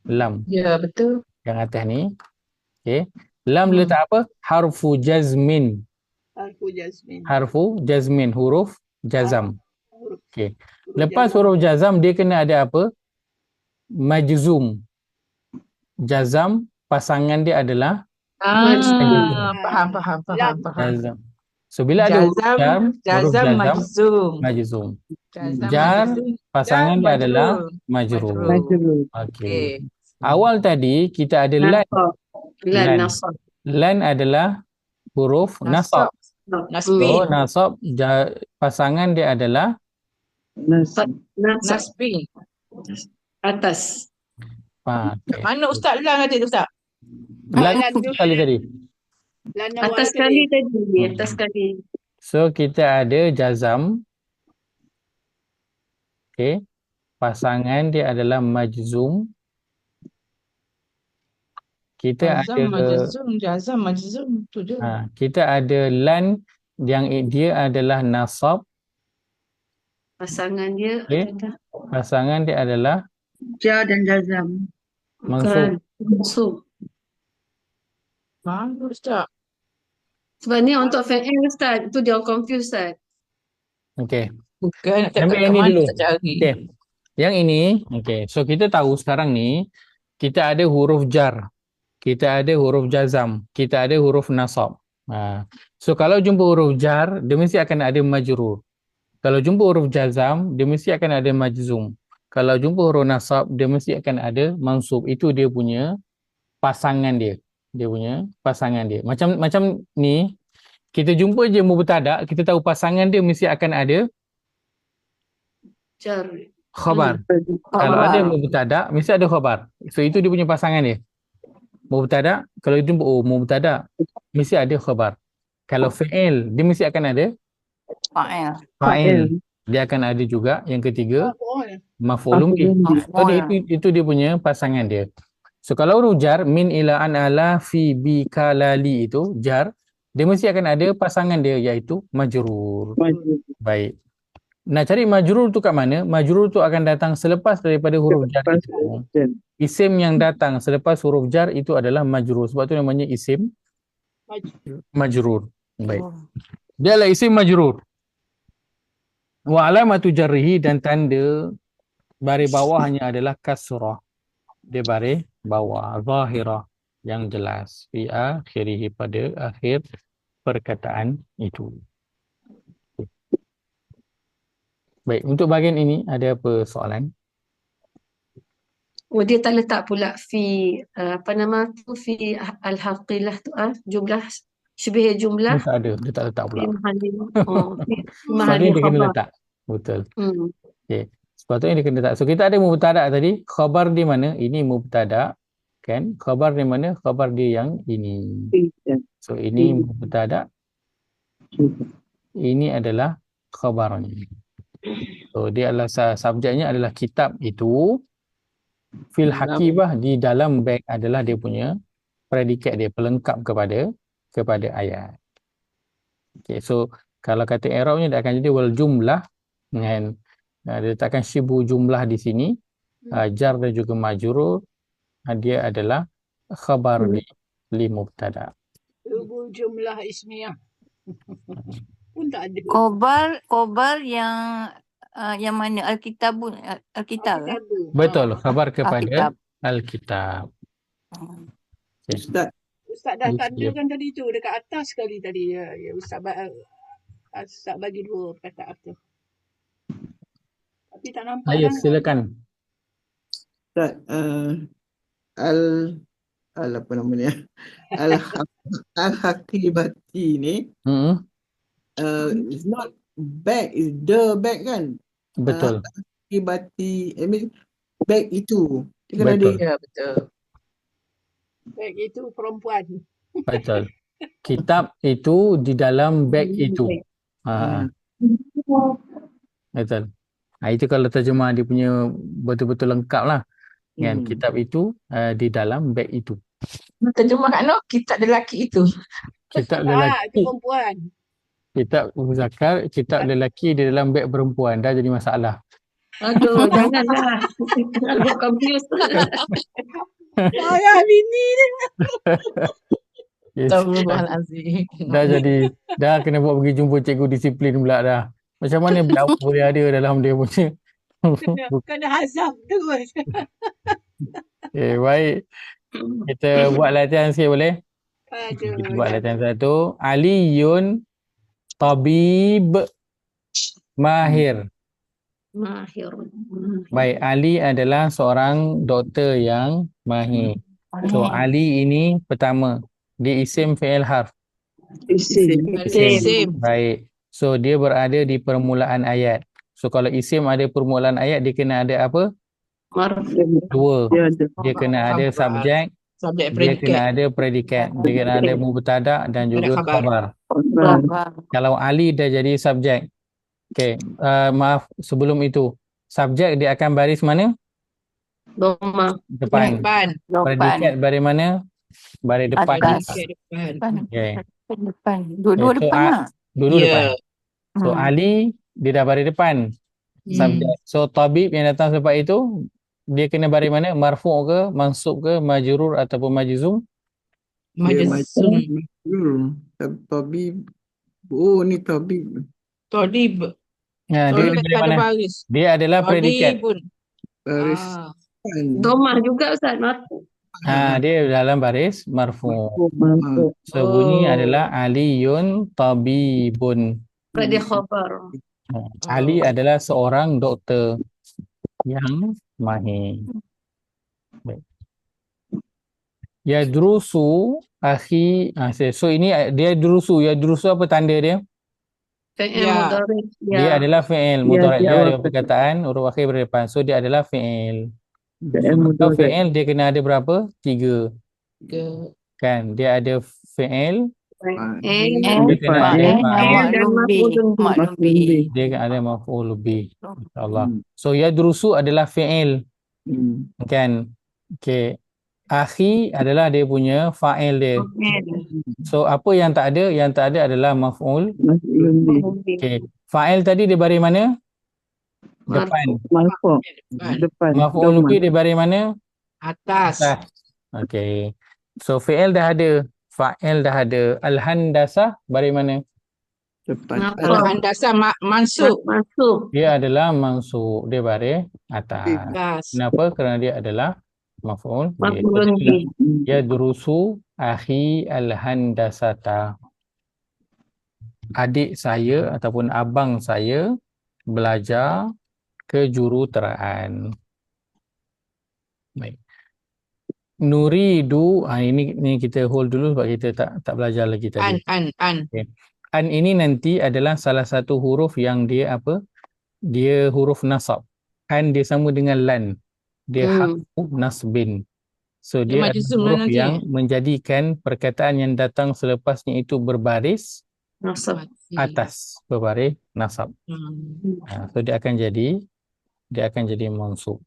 Lam. Ya, betul. Yang atas ni. Okay. Lam letak apa? Harfu jazmin. Harfu jazmin. Harfu jazmin. Huruf jazam. Huruf Okay. Lepas huruf jazam, dia kena ada apa? Majzum. Jazam, pasangan dia adalah Faham. jazam. So, bila ada huruf Jazam, huruf jazam majzum. majzum. Jazam Jar, majzum. pasangan Dan dia adalah majrur. majrur. Okay. Awal tadi, kita ada lan. Lan nasab. Lan adalah huruf nasab. Nasbi. So, nasab, pasangan dia adalah Nasab. Nasbi. Atas. okay. Mana Ustaz Lang ada tu Ustaz? Lan Lan tu sekali tadi. lan awal Atas kali tadi. Atas kali. So, kita ada jazam. Okay. Pasangan dia adalah majzum. Kita Jazam majzum. Tu dia. kita ada lan yang dia adalah nasab. Pasangan dia Okay. adalah Pasangan dia adalah jar dan jazam. mansub. Mansub. Bagus Ustaz. Sebab ni untuk fi'il Ustaz. Itu dia confuse Ustaz. Okay. Bukan nak cakap Ambil kat yang ni mana dulu. Ustaz cari. Okay. Yang ini, okay. So, kita tahu sekarang ni, kita ada huruf jar. Kita ada huruf jazam. Kita ada huruf nasab. So, kalau jumpa huruf jar, dia mesti akan ada majrur. Kalau jumpa huruf jazam, dia mesti akan ada majzum. Kalau jumpa huruf nasab, dia mesti akan ada mansub. Itu dia punya pasangan dia. Dia punya pasangan dia. Macam ni, kita jumpa je mubtada, kita tahu pasangan dia mesti akan ada Jar. khabar. Kalau ada mubtada, mesti ada khabar. So, itu dia punya pasangan dia. Mubtada, kalau jumpa mubtada, mesti ada khabar. Kalau fi'il, dia mesti akan ada fa'il. Dia akan ada juga yang ketiga maf'ulun bih. So, itu dia punya pasangan dia. So, kalau huruf jar min, ila, an, ala, fi, bi, ka, la, li itu jar, dia mesti akan ada pasangan dia iaitu majrur. Baik. Nak cari majrur tu kat mana? Majrur tu akan datang selepas daripada huruf jar itu. Isim yang datang selepas huruf jar itu adalah majrur. Sebab tu namanya isim majrur. Baik. Dia adalah isim majrur. Wa alamatu jarrihi, dan tanda baris bawahnya adalah kasrah. Dia baris bawah, zahirah, yang jelas. Fi akhirihi, pada akhir perkataan itu. Baik, untuk bahagian ini ada apa soalan? Oh, dia tak letak pula fi apa nama tu, fi al-haqilah tu jumlah syibih jumlah Dia tak ada, dia tak letak pula. fi mahallin fi Sebab mahallin dia kena khabar. letak. Betul. Hmm. Okay. Sepatutnya dia kena letak. So, kita ada mubtada tadi. Khabar di mana? Ini mubtada. Kan? Khabar di mana? Khabar dia yang ini. So, ini mubtada. Ini adalah khabarnya. So, dia adalah subjeknya adalah kitab itu. Fil hakibah, di dalam bag adalah dia punya predikat dia, pelengkap kepada ayat. Okay, so kalau kata i'rabnya dia akan jadi wal jumlah, dengan dia letakkan syibu jumlah di sini, jar dan juga majrur, dia adalah khabar li mubtada. Syibu jumlah ismiyah. Pun tak ada. Kobar yang mana? Alkitabun, Alkitab. Betul, khabar kepada Alkitab. Alkitab. Okay. Ustaz dah tandakan tadi tu dekat atas sekali tadi. Ustaz bagi dua perkataan tu. Tapi tak nampak. Ayo, silakan. Ustaz, apa namanya? Al-Haqibati ni is not bag, is the bag kan? Betul. Akibati. I mean, beg itu. Dia kena ada. Betul. Ya, betul. Baik itu perempuan. Betul. Kitab itu di dalam beg itu. Ha, betul. Itu kalau terjemah dia punya betul-betul lengkap lah. Kan? Kitab itu di dalam beg itu. Terjemah Kak Noh, kitab lelaki itu. Kitab Itu lelaki, perempuan. kitab muzakkar, kitab lelaki di dalam beg perempuan. Dah jadi masalah. Aduh, janganlah. Aku confused. Ayah bini dia. Yes. Astagfirullahalazim. Dah kena buat pergi jumpa cikgu disiplin pula dah. Macam mana biar boleh ada dalam dia punya. Kena hazam terus. Okay, baik. Kita buat latihan sikit boleh? Aduh. Kita buat latihan satu. Aliyun tabib mahir. Mahir. Baik, Ali adalah seorang doktor yang mahir. So, Ali ini pertama, dia isim fi'il harf. Isim. Baik. So, dia berada di permulaan ayat. So, kalau isim ada permulaan ayat, dia kena ada apa? Dua. Dia kena ada subjek, Subjek dia kena predikat. ada predikat, dia kena ada mubtada dan juga khabar. khabar. Kalau Ali dah jadi subjek. Okey, maaf sebelum itu. Subjek dia akan baris mana? Doma. Depan. Predikat baris mana? Baris depan. Atas. Depan. Okey. Depan. Dua-dua So, depan lah. dulu Ya. depan. So Ali dia dah baris depan. Subjek. So tabib yang datang selepas itu dia kena baris mana? Marfu' ke, mansub ke, majrur ataupun majzum? Majzum. Tabib. Oh, ni tabib. Todib. Dia Todib baris tak ada mana? baris. Dia adalah predikat. Todibun. Baris. Domah juga Ustaz. Marfu. Dia dalam baris marfu'. So bunyi adalah Aliyun tabibun. Dia khabar. Ali adalah seorang doktor yang mahir. Baik. Yadrusu akhi. So ini dia drusu. Yadrusu apa tanda dia? Fi'il Ya. mudhari. Dia adalah fi'il. Mudhari dia ada perkataan huruf akhir berdepan. So dia adalah fi'il. Kalau fi'il dia kena ada berapa? 3. Kan? Dia ada fi'il. Dia kena ada Maklum bih. Dia kena ada maf'ul bih. InsyaAllah. So yadrusu adalah fi'il. Kan? Okay. Akhi adalah dia punya fa'il dia. So apa yang tak ada? Yang tak ada adalah maf'ul. Okay. Fa'il tadi dia baris mana? Depan. Maf'ul bih dia baris mana? Atas. Okay. So fi'il dah ada. Fa'il dah ada. Al-handasah baris mana? Depan. Al-handasah mansub. Dia adalah mansub. Dia baris atas. Atas. Kenapa? Kerana dia adalah maf'ul bih. Maf'ulun bih. Yadrusu akhi al-handasata. Adik saya ataupun abang saya belajar kejuruteraan. Baik. Nuridu, ini kita hold dulu sebab kita tak belajar lagi tadi. An. Okay. An ini nanti adalah salah satu huruf yang dia apa? Dia huruf nasab. An dia sama dengan lan. Dia harfu nasbin. So dia adalah majzum huruf nanti. yang menjadikan perkataan yang datang selepasnya itu berbaris Nasab. atas, berbaris nasab. So dia akan jadi mansub.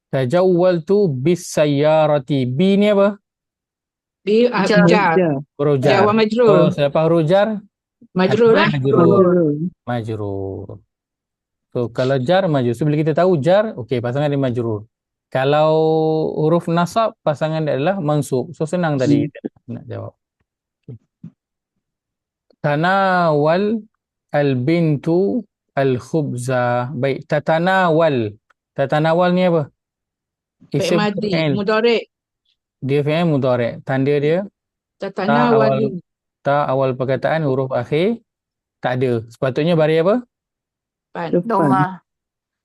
Tajawwaltu bis sayyarati. Bi ni apa? Bi jar. Huruf Jar jar. wa majrur. Selepas huruf jar Majrur lah. Majrur. So kalau jar majrur. So bila kita tahu jar, okey, pasangan dia majrur. Kalau huruf nasab, pasangan dia adalah mansub. So senang tadi kita nak jawab. Okay. Tanawal al-bintu al-khubza. Baik, tatanawal. Tatanawal ni apa? Fi'il madhi, mudhari'. Dia fi'il mudhari'. Tanda dia Tatanawali. ta awal perkataan, huruf akhir tak ada. Sepatutnya baris apa? Doma.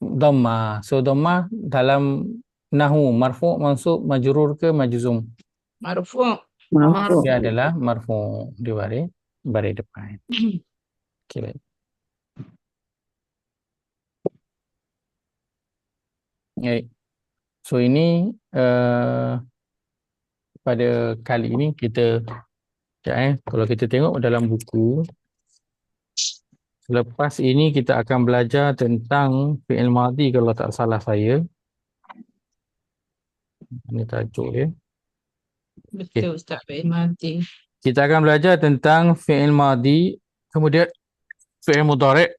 Dhamma. So dhamma dalam nahwu marfu', mansub, majrur ke majzum? Marfu'. Dia adalah marfu'. Dia baris depan. Okey, baik. Baik. So ini pada kali ini kita kalau kita tengok dalam buku, lepas ini kita akan belajar tentang fi'il madhi kalau tak salah saya. Ini tajuk dia. Betul Ustaz, fi'il madhi. Kita akan belajar tentang fi'il madhi, kemudian fi'il mudhari'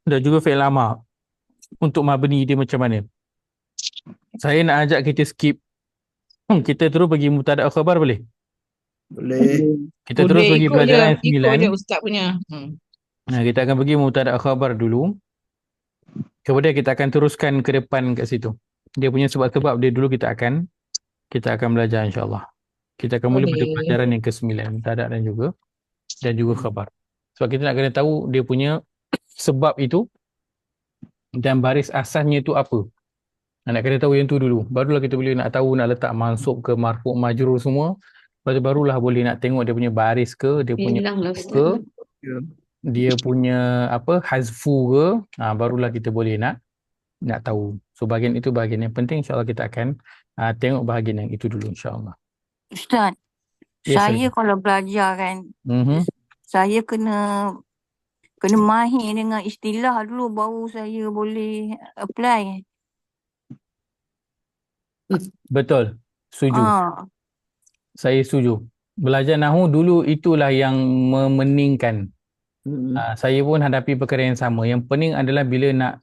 dan juga fi'il amar. Untuk mabni dia macam mana. Saya nak ajak kita skip. Kita terus pergi mubtada' khabar boleh? Boleh. Kita terus Boleh pergi ikut pelajaran je, yang 9. ikut je Ustaz punya. Nah, kita akan pergi mubtada' khabar dulu. Kemudian kita akan teruskan ke depan kat situ. Dia punya sebab-sebab dia dulu kita akan belajar insya-Allah. Kita akan mula pada Boleh. pelajaran yang ke-9, mubtada' dan juga khabar. Sebab kita nak kena tahu dia punya sebab itu dan baris asasnya itu apa. Nak kena tahu yang tu dulu. Barulah kita boleh nak tahu nak letak mansub ke marfu' majrur semua. Barulah boleh nak tengok dia punya baris ke, dia punya Hilanglah ke, Ustaz. dia punya hazfu ke. Barulah kita boleh nak tahu. So bahagian itu bahagian yang penting, insya-Allah kita akan tengok bahagian yang itu dulu insya-Allah. Ustaz, Yes, saya kalau belajar kan, Mhm. saya kena mahir dengan istilah dulu baru saya boleh apply. Betul. Setuju. Saya setuju. Belajar nahu dulu itulah yang memeningkan. Saya pun hadapi perkara yang sama. Yang pening adalah bila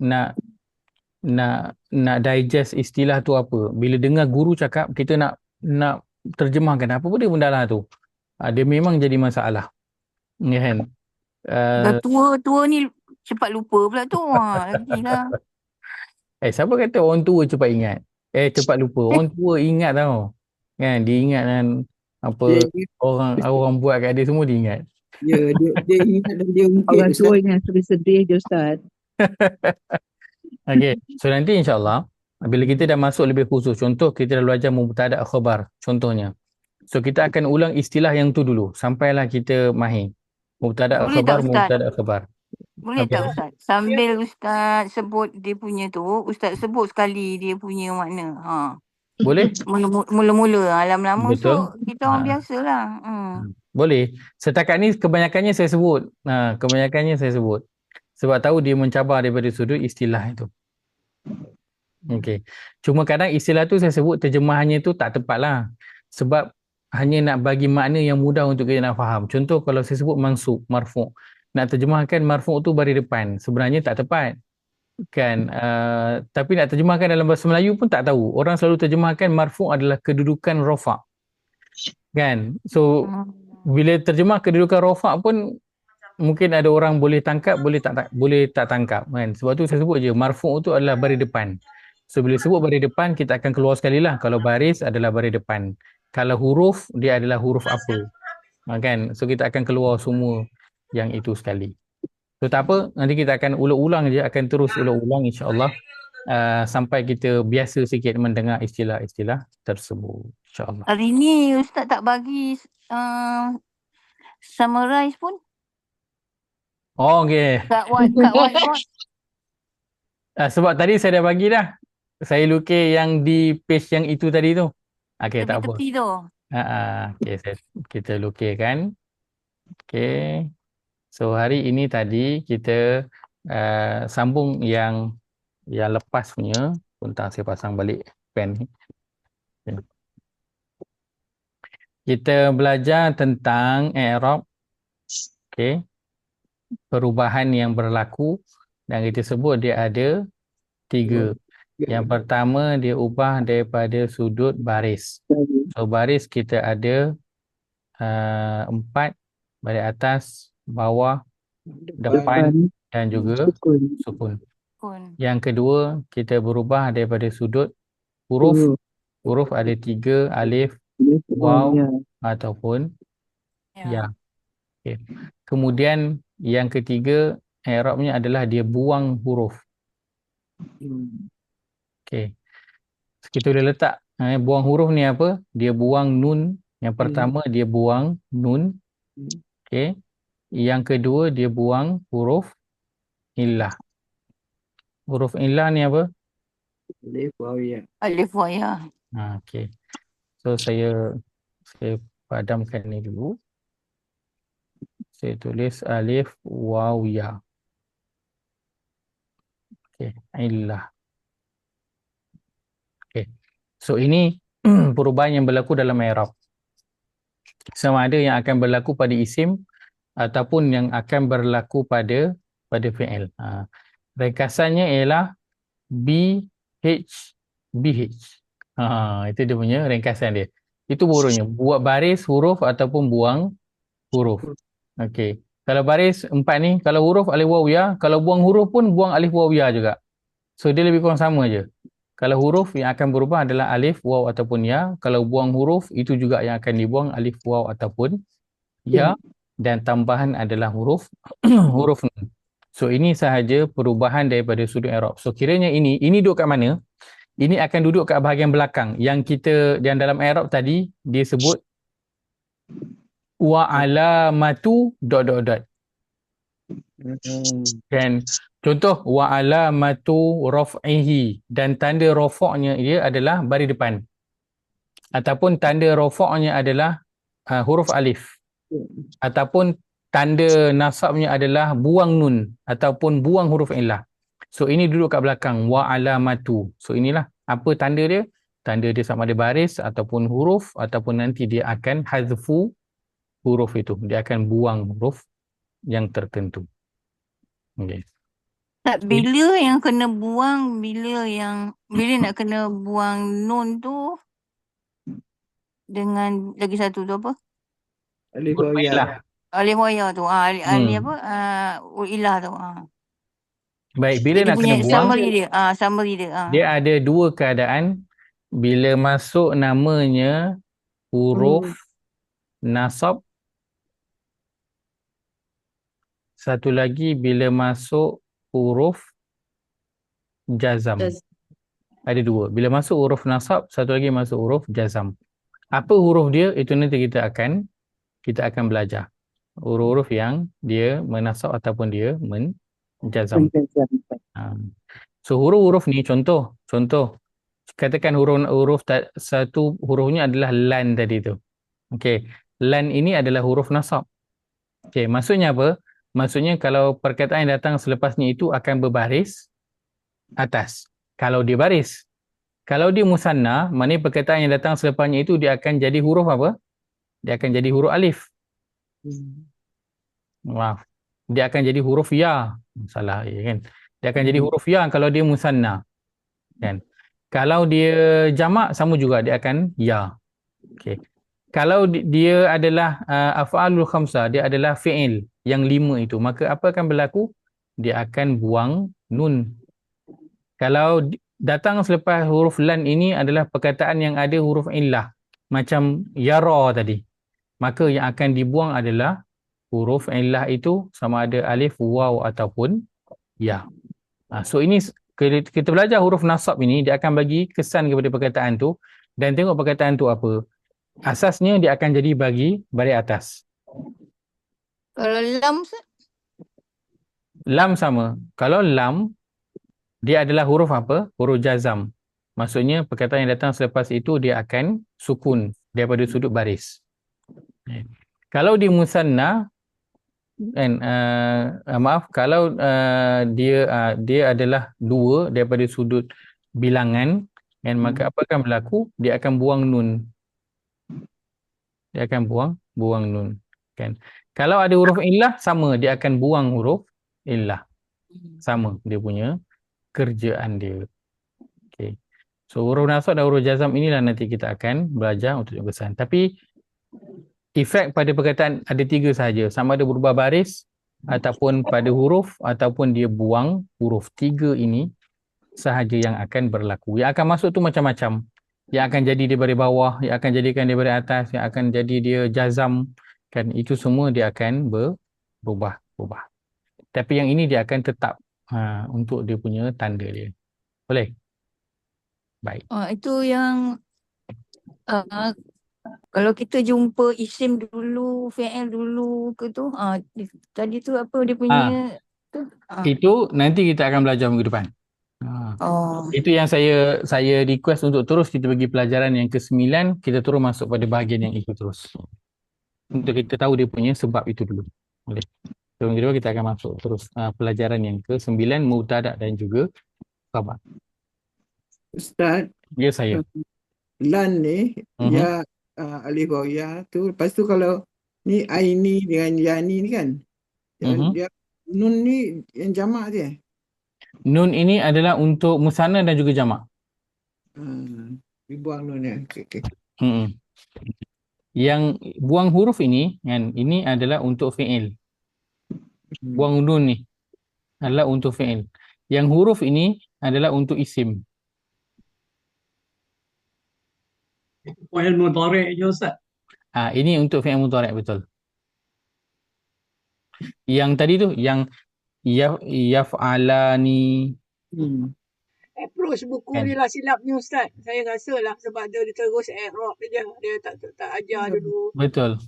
nak digest istilah tu apa. Bila dengar guru cakap, kita nak terjemahkan apa pun dia benda lah tu. Dia memang jadi masalah. Ya kan? Dah tua ni cepat lupa pula tu. Lagilah. Siapa kata orang tua cepat ingat? Cepat lupa. Orang tua ingat tau. Kan? Dia ingat kan apa orang buat kat dia semua dia ingat. Ya, dia ingat dan dia ungkit. Orang tua yang sedih-sedih je Ustaz. Okey. So nanti insya-Allah bila kita dah masuk lebih khusus, contoh kita dah belajar mubtada' khabar contohnya. So kita akan ulang istilah yang tu dulu sampailah kita mahir. Mubtada' Boleh khabar, tak, Ustaz? mubtada' khabar. Boleh tak Ustaz? Sambil Ustaz sebut dia punya tu, Ustaz sebut sekali dia punya makna. Boleh? Mula-mula. Lama-lama Betul. so kita orang biasalah. Boleh. Setakat ni kebanyakannya saya sebut. Kebanyakannya saya sebut. Sebab tahu dia mencabar daripada sudut istilah itu. Okey. Cuma kadang istilah tu saya sebut terjemahannya tu tak tepat lah. Sebab hanya nak bagi makna yang mudah untuk kita nak faham. Contoh kalau saya sebut mansub, marfu'. Nak terjemahkan marfu' tu baris depan. Sebenarnya tak tepat. Kan? Tapi nak terjemahkan dalam bahasa Melayu pun tak tahu. Orang selalu terjemahkan marfu' adalah kedudukan rafa'. Kan? So bila terjemah kedudukan rafa' pun mungkin ada orang boleh tangkap, boleh tak tangkap kan. Sebab tu saya sebut je marfu' tu adalah baris depan. So bila sebut baris depan kita akan keluar sekali lah kalau baris adalah baris depan. Kalau huruf dia adalah huruf apa. Kan? So kita akan keluar semua yang itu sekali. So tak apa, nanti kita akan ulang-ulang je, akan terus ulang-ulang insya-Allah sampai kita biasa sikit mendengar istilah-istilah tersebut insya-Allah. Hari ni Ustaz tak bagi summarize pun. Okey. Kat whiteboard. Sebab tadi saya dah bagi dah. Saya lukis yang di page yang itu tadi tu. Okey, tak apa. Tepi tu. Okey, kita lukiskan. Okey. So hari ini tadi kita sambung yang lepas punya. Sebentar saya pasang balik pen ni. Okay. Kita belajar tentang i'rab. Okey. Perubahan yang berlaku dan kita sebut dia ada 3. Yang pertama dia ubah daripada sudut baris. So baris kita ada 4, baris atas, bawah, depan dan juga sukun. Yang kedua kita berubah daripada sudut huruf. Huruf ada 3, alif, waw ataupun ya. Okay. Kemudian yang ketiga i'rabnya adalah dia buang huruf. Okey. Kita boleh letak buang huruf ni apa? Dia buang nun. Yang pertama dia buang nun. Okey. Yang kedua dia buang huruf illah. Huruf illah ni apa? Alif waw ya. Alif waw ya. Okey. So saya padamkan ni dulu. Saya tulis alif waw ya. Okey, illah. Okey. So ini perubahan yang berlaku dalam i'rab. Sama ada yang akan berlaku pada isim ataupun yang akan berlaku pada fi'il. Ringkasannya ialah BH. Itu dia punya ringkasan dia. Itu hurufnya. Buat baris huruf ataupun buang huruf. Okey. Kalau baris 4 ni, kalau huruf alif waw ya, kalau buang huruf pun buang alif waw ya juga. So dia lebih kurang sama je. Kalau huruf yang akan berubah adalah alif waw ataupun ya, kalau buang huruf itu juga yang akan dibuang alif waw ataupun ya, dan tambahan adalah huruf huruf nun. So ini sahaja perubahan daripada sudut i'rab. So kiranya ini duduk kat mana? Ini akan duduk kat bahagian belakang yang dalam i'rab tadi dia sebut wa alamatu ... Dan contoh wa alamatu raf'ihi, dan tanda rafa'nya dia adalah baris depan. Ataupun tanda rafa'nya adalah huruf alif. Ataupun tanda nasabnya adalah buang nun ataupun buang huruf illah. So ini duduk kat belakang wa alamatu. So inilah apa tanda dia? Tanda dia sama ada baris ataupun huruf, ataupun nanti dia akan hazfu huruf itu. Dia akan buang huruf yang tertentu. Okey. Tak, bila yang kena buang, bila nak kena buang nun tu dengan lagi satu tu apa? Alif waw ya. Alif waw ya tu. Alif apa? Ilah tu. Baik, bila Dia nak punya kena buang, summary dia. dia ada dua keadaan. Bila masuk namanya huruf nasab, satu lagi bila masuk huruf jazam. Ada dua. Bila masuk huruf nasab, satu lagi masuk huruf jazam. Apa huruf dia? Itu nanti kita akan belajar. Huruf-huruf yang dia menasab ataupun dia menjazam. So huruf-huruf ni contoh. Katakan huruf satu hurufnya adalah lan tadi tu. Okey. Lan ini adalah huruf nasab. Okey, maksudnya apa? Maksudnya kalau perkataan yang datang selepasnya itu akan berbaris atas. Kalau dia baris. Kalau dia musanna, maknanya perkataan yang datang selepasnya itu dia akan jadi huruf apa? Dia akan jadi huruf alif. Maaf. Dia akan jadi huruf ya. Salah ya kan? Dia akan jadi huruf ya kalau dia musanna. Kan? Kalau dia jamak sama juga dia akan ya. Okey. Kalau dia adalah af'alul khamsah, dia adalah fi'il yang 5 itu, maka apa akan berlaku? Dia akan buang nun. Kalau datang selepas huruf lan ini adalah perkataan yang ada huruf illah, macam yara tadi, maka yang akan dibuang adalah huruf illah itu sama ada alif, waw ataupun ya. So ini kita belajar huruf nasab ini, dia akan bagi kesan kepada perkataan tu, dan tengok perkataan tu apa. Asasnya dia akan jadi bagi baris atas. Kalau lam, lam sama. Kalau lam, dia adalah huruf apa? Huruf jazam. Maksudnya perkataan yang datang selepas itu dia akan sukun daripada sudut baris. Kalau di musanna, kalau dia adalah 2 daripada sudut bilangan, maka apa akan berlaku? Dia akan buang nun. Dia akan buang nun. Kan? Kalau ada huruf illah, sama, dia akan buang huruf illah. Sama dia punya kerjaan dia. Okay. So huruf nasab dan huruf jazam inilah nanti kita akan belajar untuk kesan. Tapi efek pada perkataan ada 3 sahaja. Sama ada berubah baris, ataupun pada huruf, ataupun dia buang huruf. 3 ini sahaja yang akan berlaku. Yang akan masuk tu macam-macam. Yang akan jadi daripada bawah, yang akan jadikan daripada atas, yang akan jadi dia jazam. Kan, itu semua dia akan berubah. Tapi yang ini dia akan tetap untuk dia punya tanda dia. Boleh? Baik. Itu yang kalau kita jumpa isim dulu, fi'il dulu ke tu, tadi tu apa dia punya tu? Itu nanti kita akan belajar minggu depan. Oh. Itu yang saya request untuk terus kita bagi pelajaran yang ke-9, kita terus masuk pada bahagian yang itu terus. Untuk kita tahu dia punya sebab itu dulu. Boleh. So, yang kedua kita akan masuk terus pelajaran yang ke-9, mubtada' dan juga khabar. Ustaz, Ya saya. lan ni, ya alif waw ya tu. Lepas tu kalau ni aini dengan yani ni kan, dia nun ni yang jamak dia. Nun ini adalah untuk musanna dan juga jamak. Dibuang nun ya. Okay. Yang buang huruf ini kan, ini adalah untuk fi'il. Buang nun ni adalah untuk fi'il. Yang huruf ini adalah untuk isim. Fi'il mudhari' je Ustaz. Ini untuk fi'il mudhari' betul. Yang tadi tu yang yaf'alani. Approach buku ni lah silapnya Ustaz. Saya rasa lah sebab dia terus i'rab je. Dia tak ajar dulu. Betul.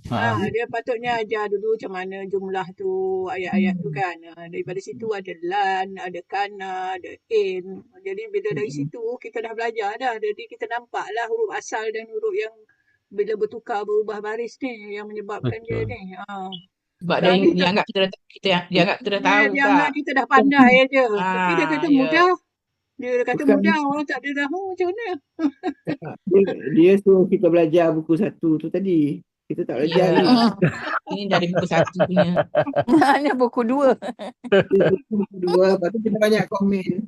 Dia patutnya ajar dulu macam mana jumlah tu, ayat-ayat tu kan. Daripada situ ada lan, ada kana, ada in. Jadi bila dari situ kita dah belajar dah. Jadi kita nampak lah huruf asal dan huruf yang bila bertukar berubah baris ni yang menyebabkan dia ni. Sebab dia anggap kita dah tahu. Dia anggap kita dah pandai je. Tapi dia kata mudah. Dia kata mudah, orang tak ada dah macam mana. Dia suruh kita belajar buku 1 tu tadi. Kita tak belajar ni. Ini dari buku 1 punya. Mana buku 2. Buku 2, lepas tu kita banyak komen.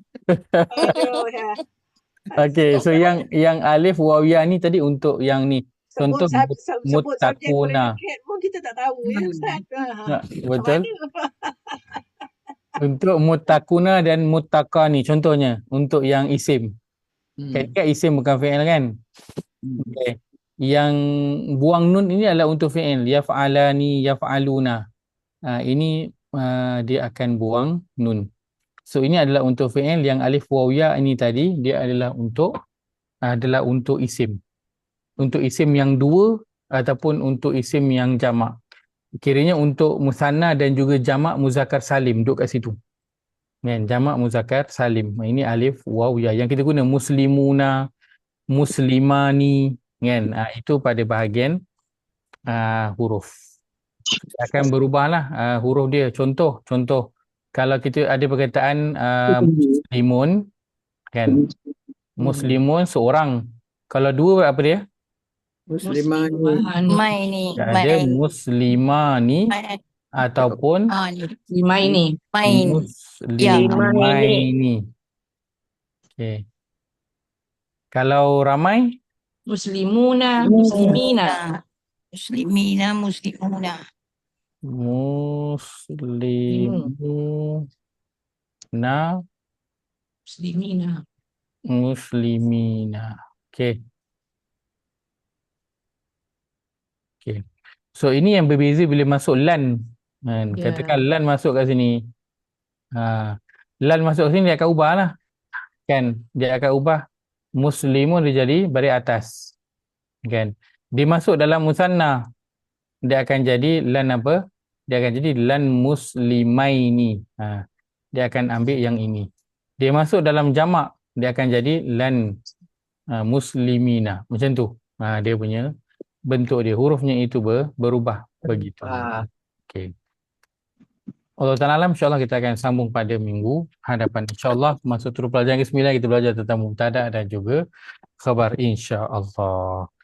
Okey, so yang alif waw ya ni tadi untuk yang ni. Contoh muttaquna. Pun kita tak tahu ya Ustaz. Betul. Untuk muttaquna dan muttaqa ni contohnya untuk yang isim. Kan isim bukan fi'il kan? Okey. Yang buang nun ini adalah untuk fi'il. Yaf'alani, yaf'aluna. Ini dia akan buang nun. So ini adalah untuk fi'il. Yang alif waw ya ini tadi dia adalah untuk isim. Untuk isim yang 2 ataupun untuk isim yang jamak. Kiranya untuk musanna dan juga jamak muzakkar salim duduk kat situ. Kan, jamak muzakkar salim. Ini alif waw ya. Yang kita guna muslimuna, muslimani kan. Itu pada bahagian huruf. Akan berubahlah huruf dia. Contoh kalau kita ada perkataan muslimun kan. Muslimun seorang. Kalau 2 apa dia? Muslimani. Ada muslimani ataupun muslimaini. Muslimaini. Okey. Kalau ramai? Muslimuna, muslimina. Muslimina, muslimuna. Muslimina. Okey. Okay. So ini yang berbeza bila masuk lan. Katakan lan masuk kat sini. Lan masuk kat sini dia akan ubah lah. Kan? Dia akan ubah muslimun dia jadi baris atas. Kan? Dia masuk dalam musanna. Dia akan jadi lan apa? Dia akan jadi lan muslimaini. Dia akan ambil yang ini. Dia masuk dalam jamak. Dia akan jadi lan muslimina. Macam tu. Dia punya bentuk dia, hurufnya itu berubah begitu. Okey. Allah Ta'ala alam, insyaAllah kita akan sambung pada minggu hadapan. InsyaAllah masuk terus pelajaran ke-9 kita belajar tentang mubtada' dan juga khabar insyaAllah.